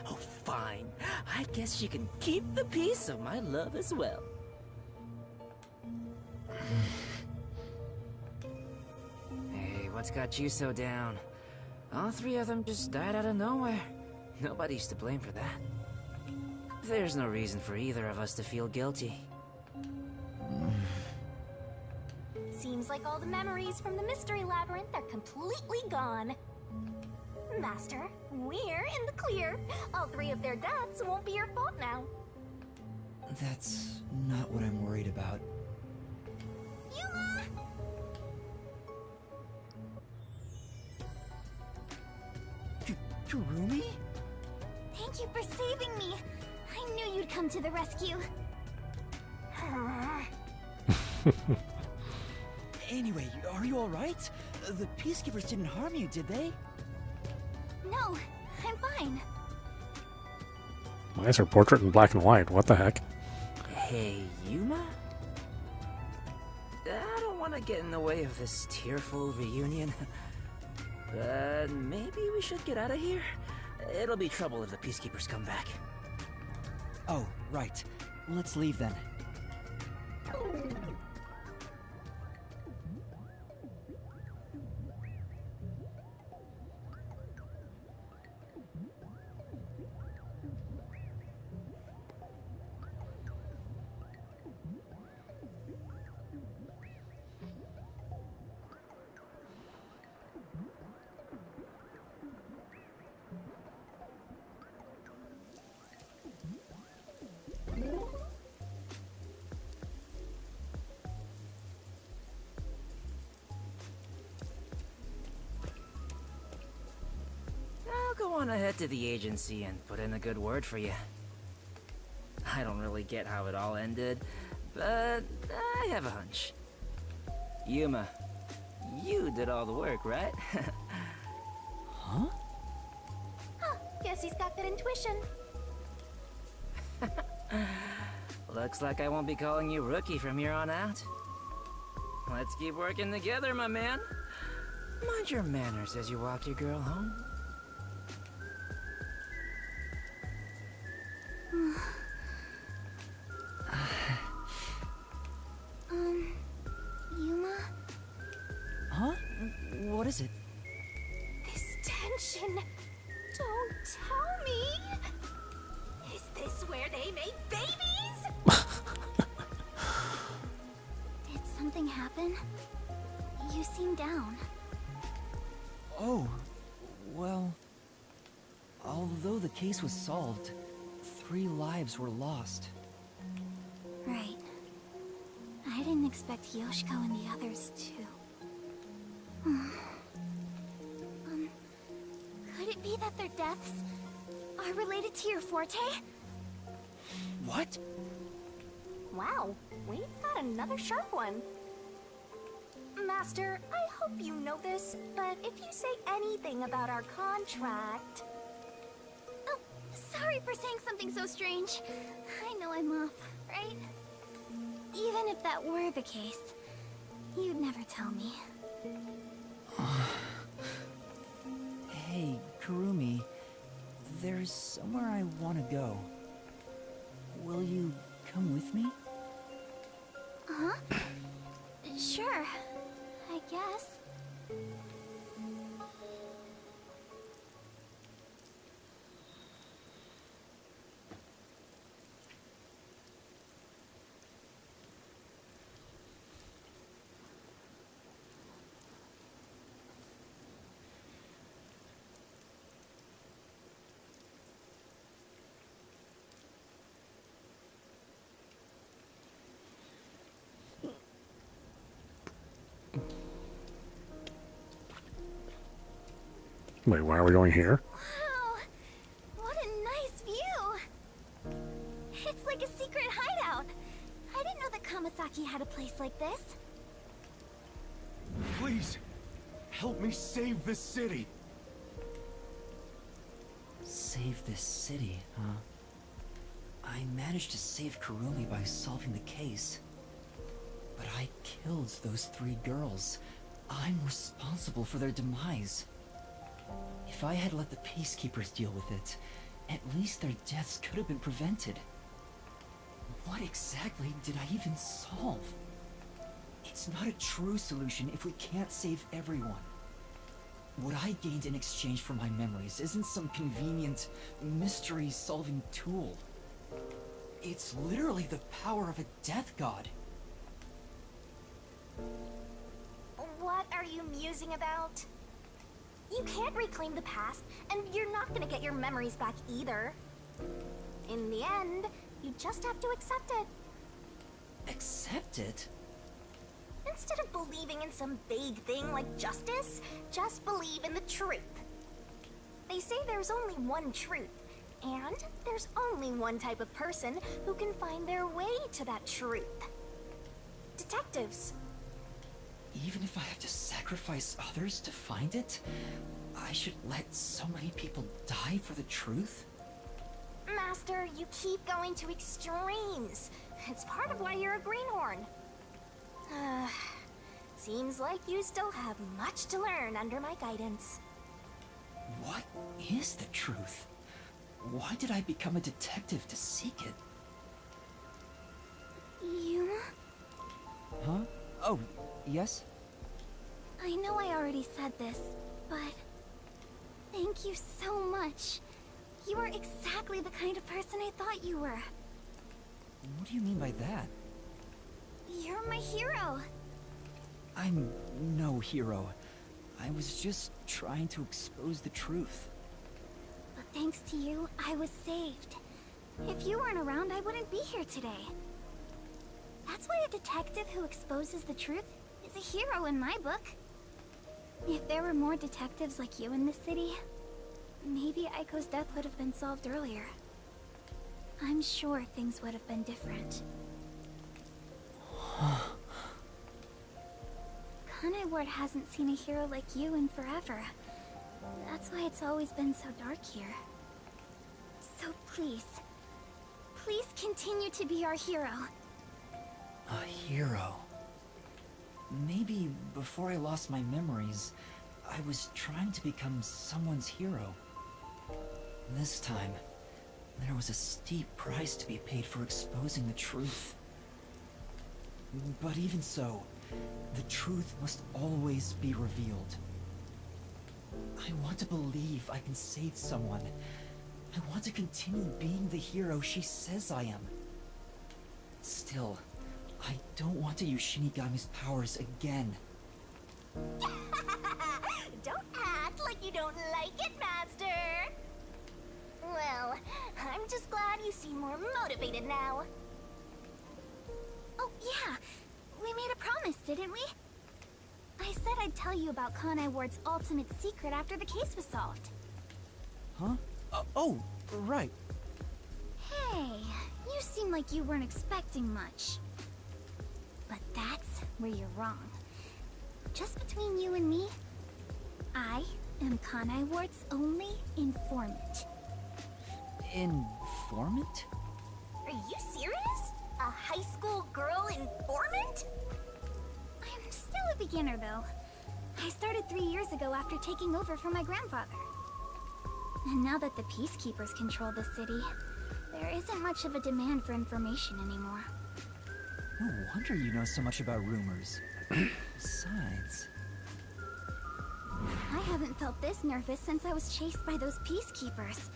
Oh, fine. I guess she can keep the piece of my love as well. Hey, what's got you so down? All 3 of them just died out of nowhere. Nobody's to blame for that. There's no reason for either of us to feel guilty. Seems like all the memories from the Mystery Labyrinth are completely gone. Master, we're in the clear. All 3 of their deaths won't be your fault now. That's not what I'm worried about. Yuma! Kurumi? Thank you for saving me. I knew you'd come to the rescue. Anyway, are you alright? The Peacekeepers didn't harm you, did they? No, I'm fine. Why is her portrait in black and white? What the heck? Hey, Yuma? I don't want to get in the way of this tearful reunion. But maybe we should get out of here? It'll be trouble if the Peacekeepers come back. Oh, right. Let's leave then. gonna head to the agency and put in a good word for you. I don't really get how it all ended, but I have a hunch. Yuma, you did all the work, right? Huh? Huh, guess he's got good intuition. Looks like I won't be calling you Rookie from here on out. Let's keep working together, my man. Mind your manners as you walk your girl home. Yuma? Huh? What is it? This tension. Don't tell me. Is this where they make babies? Did something happen? You seem down. Oh, well... Although the case was solved, 3 lives were lost. Right. I didn't expect Yoshiko and the others too. Could it be that their deaths are related to your forte? What? Wow, we've got another sharp one. Master, I hope you know this, but if you say anything about our contract... Oh, sorry for saying something so strange. I know I'm off, right? Even if that were the case, you'd never tell me. Hey, Kurumi. There's somewhere I want to go. Will you come with me? Huh? Sure, I guess. Wait, why are we going here? Wow, what a nice view! It's like a secret hideout. I didn't know that Kamasaki had a place like this. Please, help me save this city. Save this city, huh? I managed to save Kurumi by solving the case. But I killed those 3 girls. I'm responsible for their demise. If I had let the peacekeepers deal with it, at least their deaths could have been prevented. What exactly did I even solve? It's not a true solution if we can't save everyone. What I gained in exchange for my memories isn't some convenient, mystery-solving tool. It's literally the power of a death god. What are you musing about? You can't reclaim the past, and you're not gonna get your memories back either. In the end, you just have to accept it. Accept it? Instead of believing in some vague thing like justice, just believe in the truth. They say there's only one truth, and there's only one type of person who can find their way to that truth. Detectives. Even if I have to sacrifice others to find it, I should let so many people die for the truth? Master, you keep going to extremes. It's part of why you're a greenhorn. Seems like you still have much to learn under my guidance. What is the truth? Why did I become a detective to seek it? Yuma? Huh? Oh, yes? I know I already said this, but thank you so much. You are exactly the kind of person I thought you were. What do you mean by that? You're my hero. I'm no hero. I was just trying to expose the truth. But thanks to you, I was saved. If you weren't around, I wouldn't be here today. That's why a detective who exposes the truth is a hero in my book. If there were more detectives like you in this city, Maybe Aiko's death would have been solved earlier. I'm sure things would have been different. Kanai Ward hasn't seen a hero like you in forever. That's why it's always been so dark here. So please continue to be our hero. A hero. Maybe before I lost my memories, I was trying to become someone's hero. This time, there was a steep price to be paid for exposing the truth. But even so, the truth must always be revealed. I want to believe I can save someone. I want to continue being the hero she says I am. Still, I don't want to use Shinigami's powers again. Don't act like you don't like it, Master! Well, I'm just glad you seem more motivated now. Oh yeah, we made a promise, didn't we? I said I'd tell you about Kanai Ward's ultimate secret after the case was solved. Huh? Oh, right. Hey, you seem like you weren't expecting much. But that's where you're wrong. Just between you and me, I am Kanai Ward's only informant. Informant? Are you serious? A high school girl informant? I'm still a beginner, though. I started 3 years ago after taking over from my grandfather. And now that the Peacekeepers control the city, there isn't much of a demand for information anymore. No wonder you know so much about rumors. Besides... I haven't felt this nervous since I was chased by those Peacekeepers.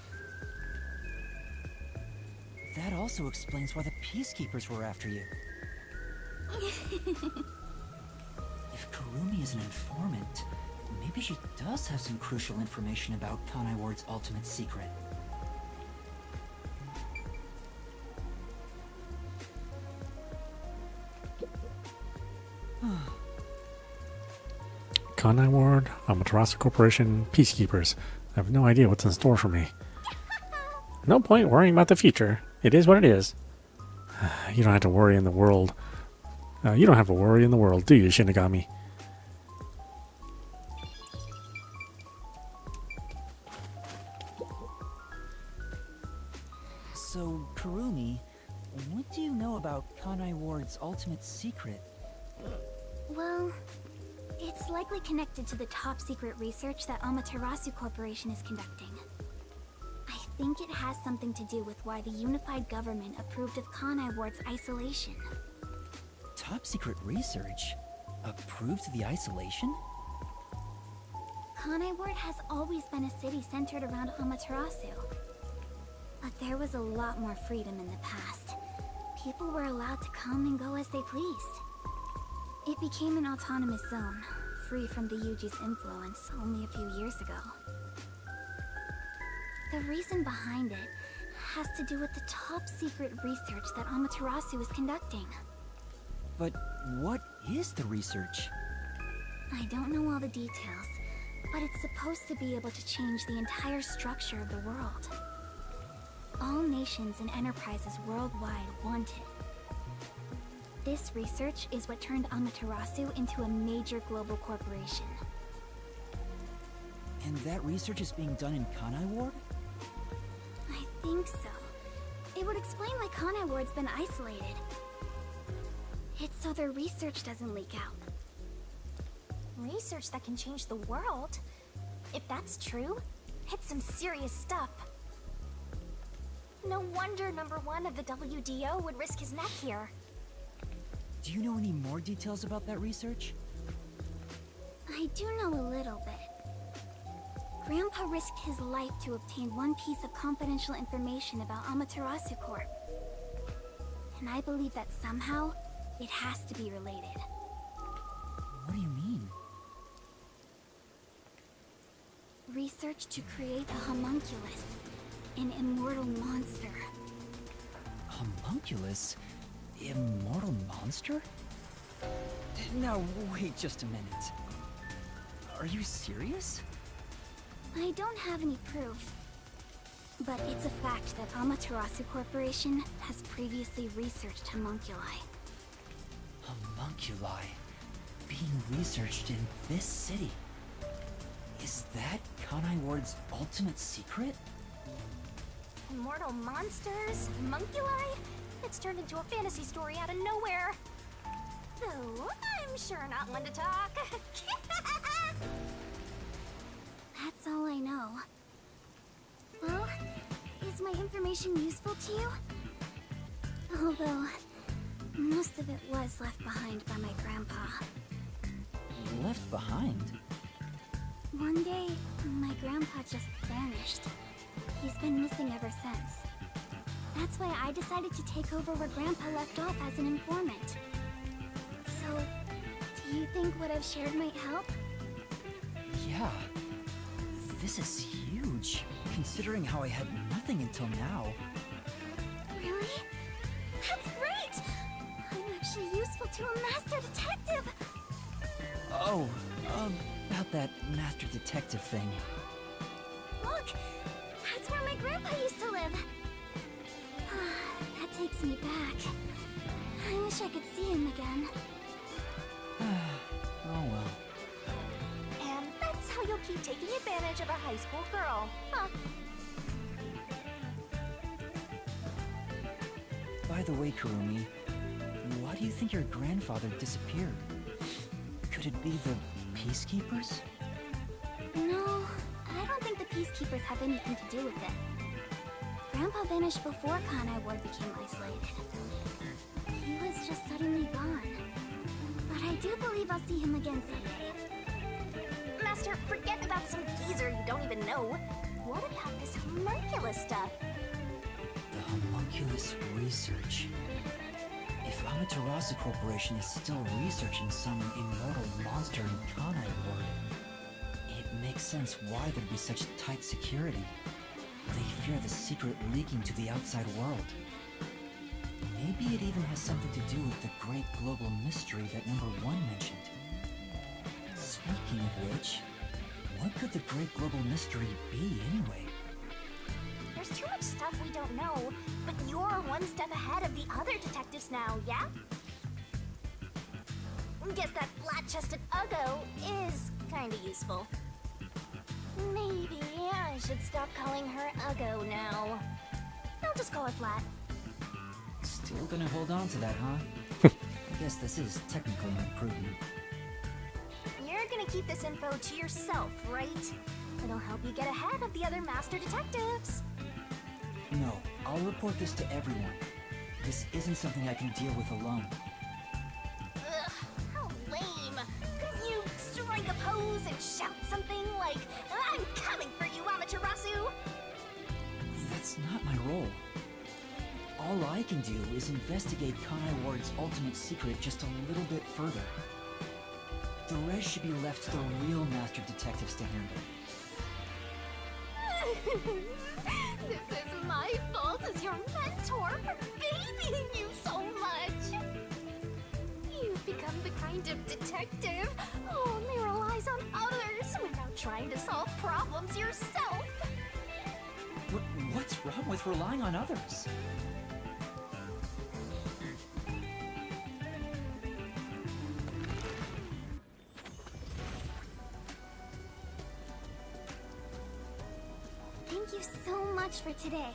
That also explains why the Peacekeepers were after you. If Kurumi is an informant, maybe she does have some crucial information about Kanai Ward's ultimate secret. Kanai Ward, Amaterasu Corporation, Peacekeepers. I have no idea what's in store for me. No point worrying about the future. It is what it is. You don't have to worry in the world. You don't have to worry in the world, do you, Shinigami? So, Kurumi, what do you know about Kanai Ward's ultimate secret? Well, it's likely connected to the top-secret research that Amaterasu Corporation is conducting. I think it has something to do with why the unified government approved of Kanai Ward's isolation. Top secret research? Approved the isolation? Kanai Ward has always been a city centered around Amaterasu. But there was a lot more freedom in the past. People were allowed to come and go as they pleased. It became an autonomous zone, free from the Yuji's influence only a few years ago. The reason behind it has to do with the top-secret research that Amaterasu is conducting. But what is the research? I don't know all the details, but it's supposed to be able to change the entire structure of the world. All nations and enterprises worldwide want it. This research is what turned Amaterasu into a major global corporation. And that research is being done in Kanai Ward? I think so. It would explain why Kanai Ward's been isolated. It's so their research doesn't leak out. Research that can change the world? If that's true, it's some serious stuff. No wonder number 1 of the WDO would risk his neck here. Do you know any more details about that research? I do know a little bit. Grandpa risked his life to obtain one piece of confidential information about Amaterasu Corp. And I believe that somehow, it has to be related. What do you mean? Research to create a homunculus, an immortal monster. Homunculus? Immortal monster? Now, wait just a minute. Are you serious? I don't have any proof. But it's a fact that Amaterasu Corporation has previously researched homunculi. Homunculi being researched in this city. Is that Kanai Ward's ultimate secret? Immortal monsters? Homunculi? It's turned into a fantasy story out of nowhere. Though, I'm sure not one to talk. That's all I know. Well, is my information useful to you? Although, most of it was left behind by my grandpa. Left behind? One day, my grandpa just vanished. He's been missing ever since. That's why I decided to take over where Grandpa left off as an informant. So, do you think what I've shared might help? Yeah. This is huge, considering how I had nothing until now. Really? That's great! I'm actually useful to a master detective! Oh, about that master detective thing. Look! That's where my grandpa used to live! That takes me back. I wish I could see him again. Oh well. And that's how you'll keep taking advantage of a high school girl, huh? By the way, Kurumi, why do you think your grandfather disappeared? Could it be the Peacekeepers? No, I don't think the Peacekeepers have anything to do with it. Grandpa vanished before Kanai Ward became isolated. He was just suddenly gone. But I do believe I'll see him again someday. Master, forget about some geezer you don't even know. What about this homunculus stuff? The homunculus research. If Amaterasu Corporation is still researching some immortal monster in Kanai Ward, it makes sense why there'd be such tight security. They fear the secret leaking to the outside world. Maybe it even has something to do with the great global mystery that number 1 mentioned. Speaking of which, what could the great global mystery be anyway? There's too much stuff we don't know, but you're one step ahead of the other detectives now, yeah? Guess that flat-chested Uggo is kinda useful. Maybe I should stop calling her Uggo now. I'll just call her Flat. Still gonna hold on to that, huh? I guess this is technically an improvement. You're gonna keep this info to yourself, right? It'll help you get ahead of the other master detectives. No, I'll report this to everyone. This isn't something I can deal with alone. Ugh, how lame. Couldn't you strike a pose and shout something like, "I'm coming for you, Amaterasu"? That's not my role. All I can do is investigate Kanai Ward's ultimate secret just a little bit further. The rest should be left to the real master detectives to handle. This is my fault as your mentor for babying you so much. You've become the kind of detective who only relies on others without trying to solve problems yourself. What's wrong with relying on others? Thank you so much for today.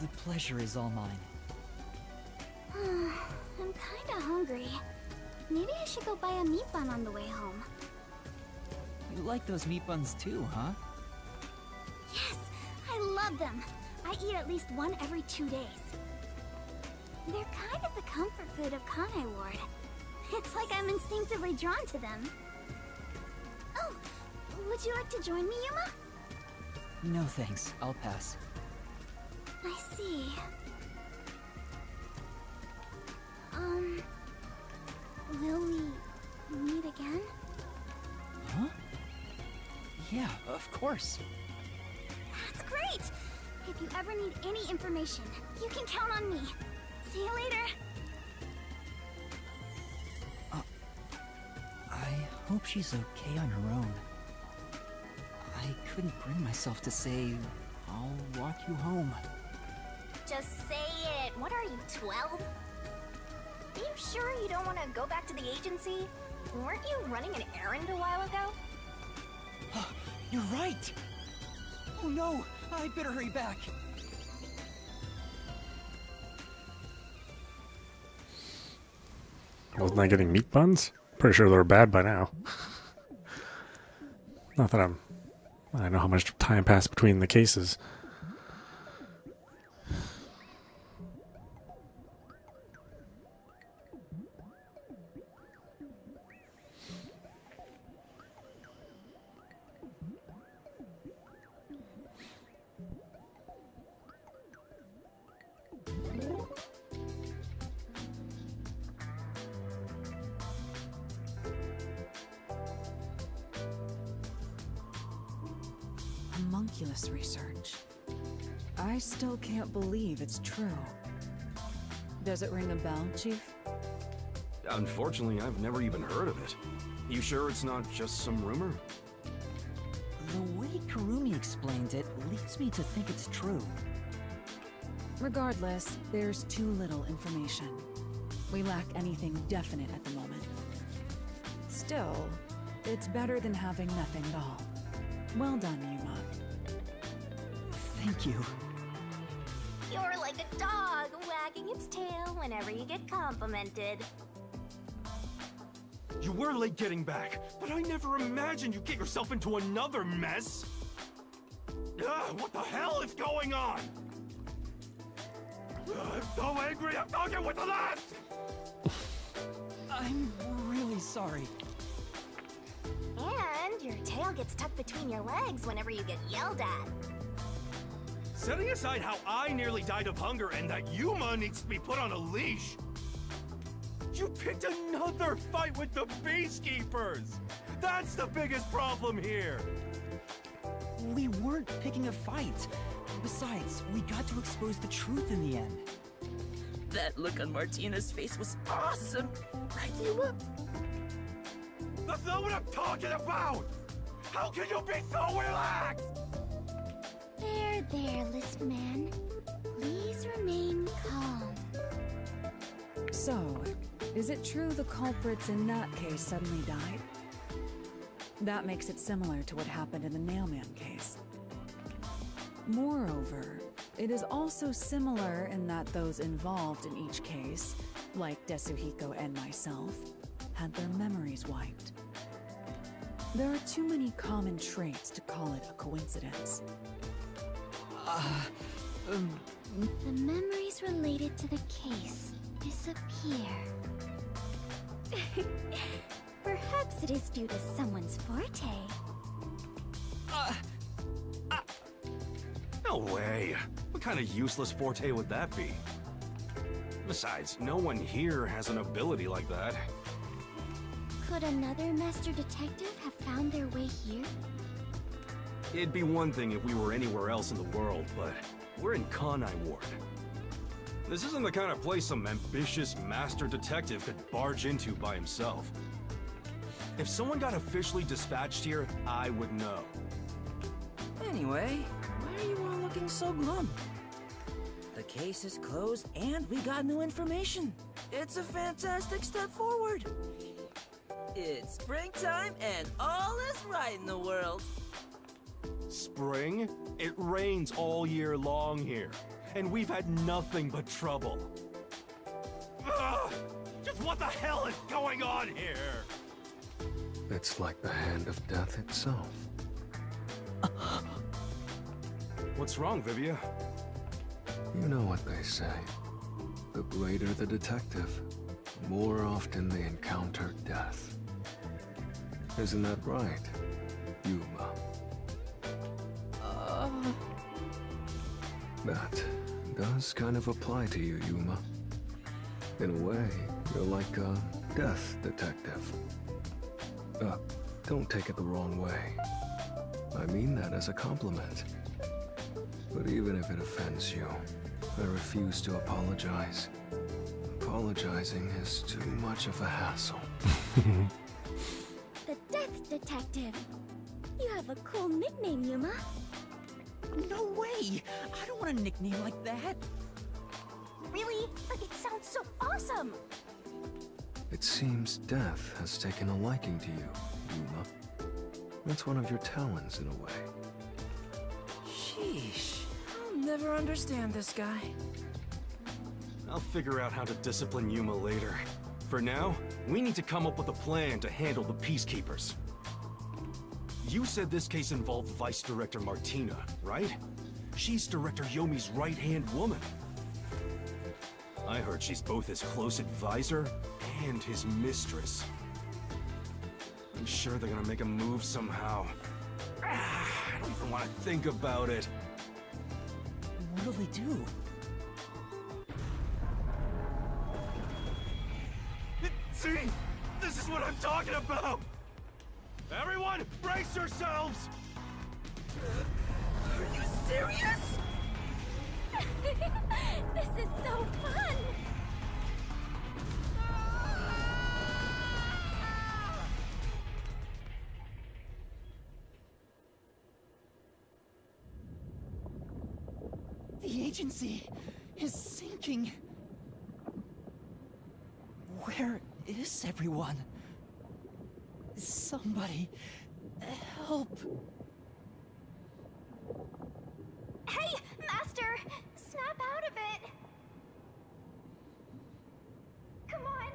The pleasure is all mine. I'm kinda hungry. Maybe I should go buy a meat bun on the way home. You like those meat buns too, huh? Yes, I love them. I eat at least one every 2 days. They're kind of the comfort food of Kanai Ward. It's like I'm instinctively drawn to them. Oh, would you like to join me, Yuma? No thanks, I'll pass. I see. Will we meet again? Huh? Yeah, of course. That's great! If you ever need any information, you can count on me. See you later. I hope she's okay on her own. I couldn't bring myself to say, I'll walk you home. Just say it. What are you, 12? Are you sure you don't want to go back to the agency? Weren't you running an errand a while ago? You're right! Oh no, I better hurry back. Wasn't I getting meat buns? Pretty sure they're bad by now. Not that I know how much time passed between the cases. Homunculus research. I still can't believe it's true. Does it ring a bell, Chief? Unfortunately, I've never even heard of it. You sure it's not just some rumor? The way Kurumi explained it leads me to think it's true. Regardless, there's too little information. We lack anything definite at the moment. Still, it's better than having nothing at all. Well done, Yuma. Thank you. You're like a dog wagging its tail whenever you get complimented. You were late getting back, but I never imagined you'd get yourself into another mess. What the hell is going on? I'm so angry, I'm talking with the last! I'm really sorry. And your tail gets tucked between your legs whenever you get yelled at. Setting aside how I nearly died of hunger and that Yuma needs to be put on a leash, you picked another fight with the Beastkeepers! That's the biggest problem here! We weren't picking a fight. Besides, we got to expose the truth in the end. That look on Martina's face was awesome! Right, Yuma? That's not what I'm talking about! How can you be so relaxed? There, Lisp Man. Please remain calm. So, is it true the culprits in that case suddenly died? That makes it similar to what happened in the Nailman case. Moreover, it is also similar in that those involved in each case, like Desuhiko and myself, had their memories wiped. There are too many common traits to call it a coincidence. The memories related to the case disappear. Perhaps it is due to someone's forte. No way. What kind of useless forte would that be? Besides, no one here has an ability like that. Could another master detective have found their way here? It'd be one thing if we were anywhere else in the world, but we're in Kanai Ward. This isn't the kind of place some ambitious master detective could barge into by himself. If someone got officially dispatched here, I would know. Anyway, why are you all looking so glum? The case is closed and we got new information. It's a fantastic step forward. It's springtime and all is right in the world. Spring? It rains all year long here, and we've had nothing but trouble. Ugh! Just what the hell is going on here? It's like the hand of death itself. What's wrong, Vivia? You know what they say. The greater the detective, more often they encounter death. Isn't that right, Yuma? That does kind of apply to you, Yuma. In a way, you're like a death detective. Don't take it the wrong way. I mean that as a compliment. But even if it offends you, I refuse to apologize. Apologizing is too much of a hassle. The Death Detective. You have a cool nickname, Yuma. No way! I don't want a nickname like that! Really? But it sounds so awesome! It seems death has taken a liking to you, Yuma. It's one of your talents in a way. Sheesh. I'll never understand this guy. I'll figure out how to discipline Yuma later. For now, we need to come up with a plan to handle the Peacekeepers. You said this case involved Vice Director Martina, right? She's Director Yomi's right-hand woman. I heard she's both his close advisor and his mistress. I'm sure they're gonna make a move somehow. I don't even want to think about it. What'll they do? See? This is what I'm talking about! Everyone, brace yourselves! Are you serious? This is so fun! The agency is sinking. Where is everyone? Somebody help. Hey, Master! Snap out of it! Come on!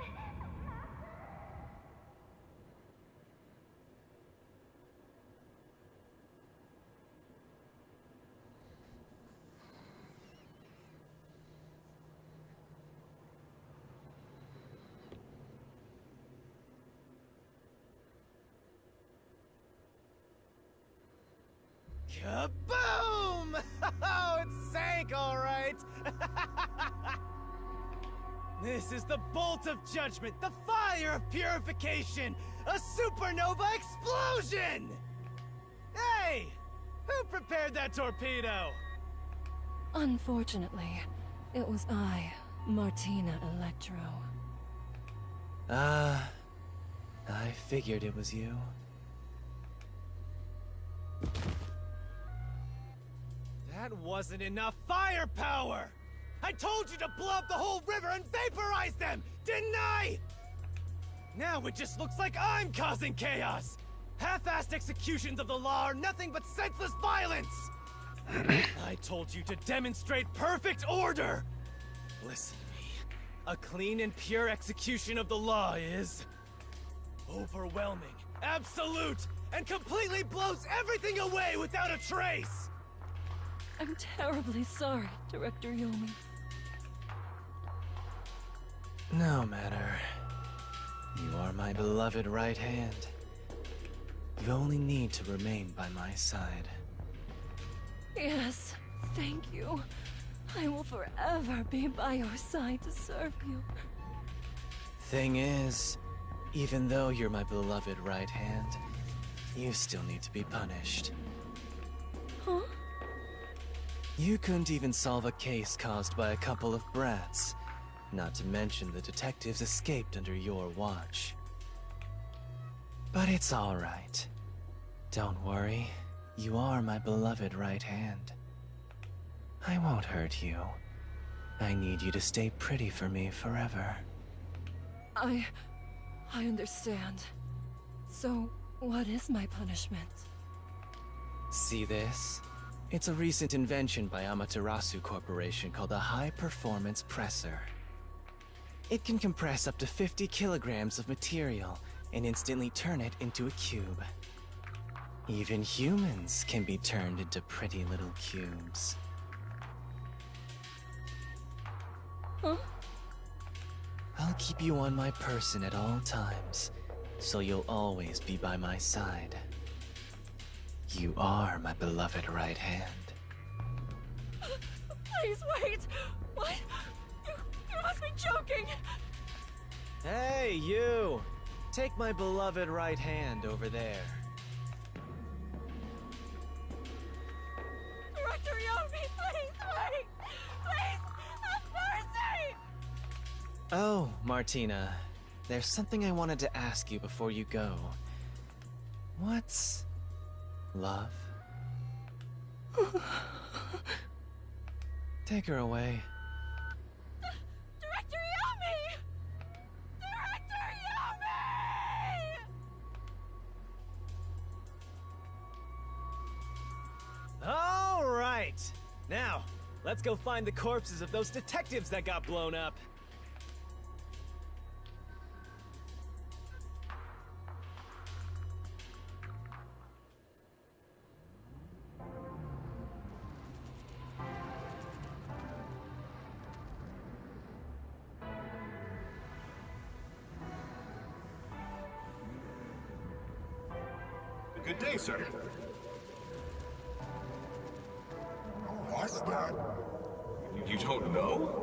Kaboom! Oh, it sank all right! This is the bolt of judgment, the fire of purification, a supernova explosion! Hey! Who prepared that torpedo? Unfortunately, it was I, Martina Electro. I figured it was you. That wasn't enough firepower! I told you to blow up the whole river and vaporize them, didn't I? Now it just looks like I'm causing chaos! Half-assed executions of the law are nothing but senseless violence! I told you to demonstrate perfect order! Listen to me. A clean and pure execution of the law is... overwhelming, absolute, and completely blows everything away without a trace! I'm terribly sorry, Director Yomi. No matter. You are my beloved right hand. You only need to remain by my side. Yes, thank you. I will forever be by your side to serve you. Thing is, even though you're my beloved right hand, you still need to be punished. Huh? You couldn't even solve a case caused by a couple of brats. Not to mention the detectives escaped under your watch. But it's all right. Don't worry. You are my beloved right hand. I won't hurt you. I need you to stay pretty for me forever. I understand. So, what is my punishment? See this? It's a recent invention by Amaterasu Corporation called a high-performance presser. It can compress up to 50 kilograms of material and instantly turn it into a cube. Even humans can be turned into pretty little cubes. Huh? I'll keep you on my person at all times, so you'll always be by my side. You are my beloved right hand. Please wait! What? You must be joking! Hey, you! Take my beloved right hand over there. Director Yomi, please wait! Please, have mercy! Oh, Martina. There's something I wanted to ask you before you go. What's love? Take her away. Director Yami! Director Yami! All right. Now, let's go find the corpses of those detectives that got blown up. Good day, sir. What's that? You don't know?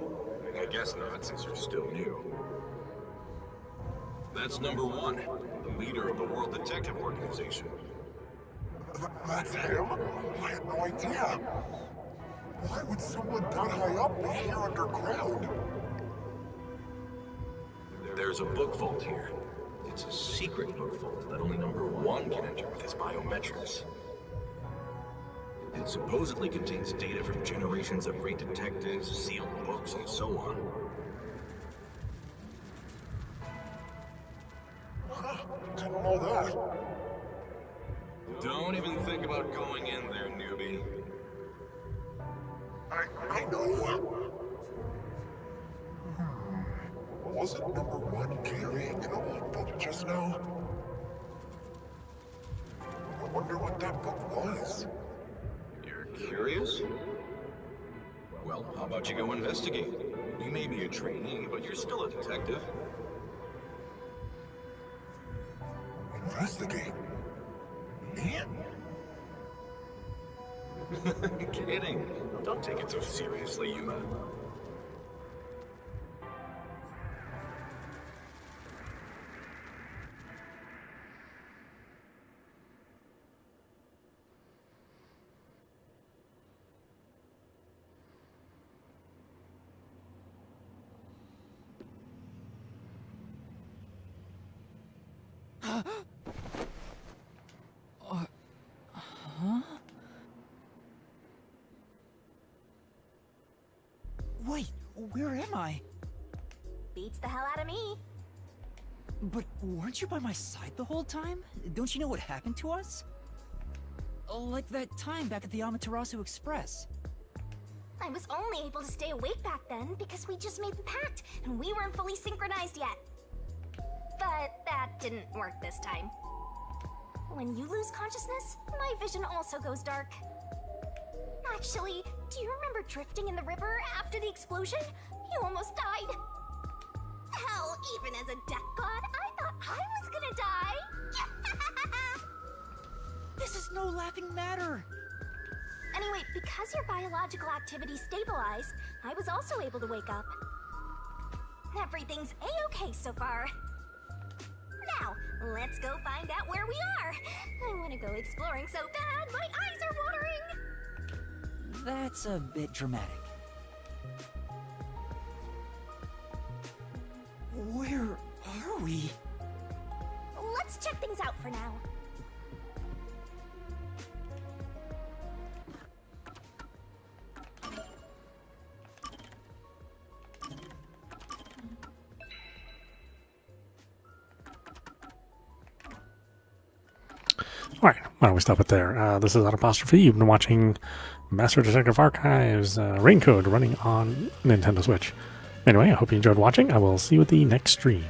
I guess not, since you're still new. That's number 1, the leader of the World Detective Organization. That's him? I had no idea. Why would someone that high up be here underground? There's a book vault here. It's a secret book vault that only number 1 can enter with his biometrics. It supposedly contains data from generations of great detectives, sealed books, and so on. Didn't know that. Don't even think about going in there, newbie. I know. Wasn't number 1 carrying an old book just now? I wonder what that book was. You're curious? Well, how about you go investigate? You may be a trainee, but you're still a detective. Investigate? Me? Kidding. Don't take it so seriously, Yuma. Wait, where am I? Beats the hell out of me. But weren't you by my side the whole time? Don't you know what happened to us? Like that time back at the Amaterasu Express. I was only able to stay awake back then because we just made the pact and we weren't fully synchronized yet. But that didn't work this time. When you lose consciousness, my vision also goes dark. Actually, do you remember drifting in the river after the explosion? You almost died. Hell, even as a death god, I thought I was gonna die. This is no laughing matter. Anyway, because your biological activity stabilized, I was also able to wake up. Everything's a-okay so far. Now, let's go find out where we are. I want to go exploring so bad, my eyes are watering. That's a bit dramatic. Where are we? Let's check things out for now. Alright, why don't we stop it there? This is Audap. You've been watching Master Detective Archives Rain Code running on Nintendo Switch. Anyway, I hope you enjoyed watching. I will see you at the next stream.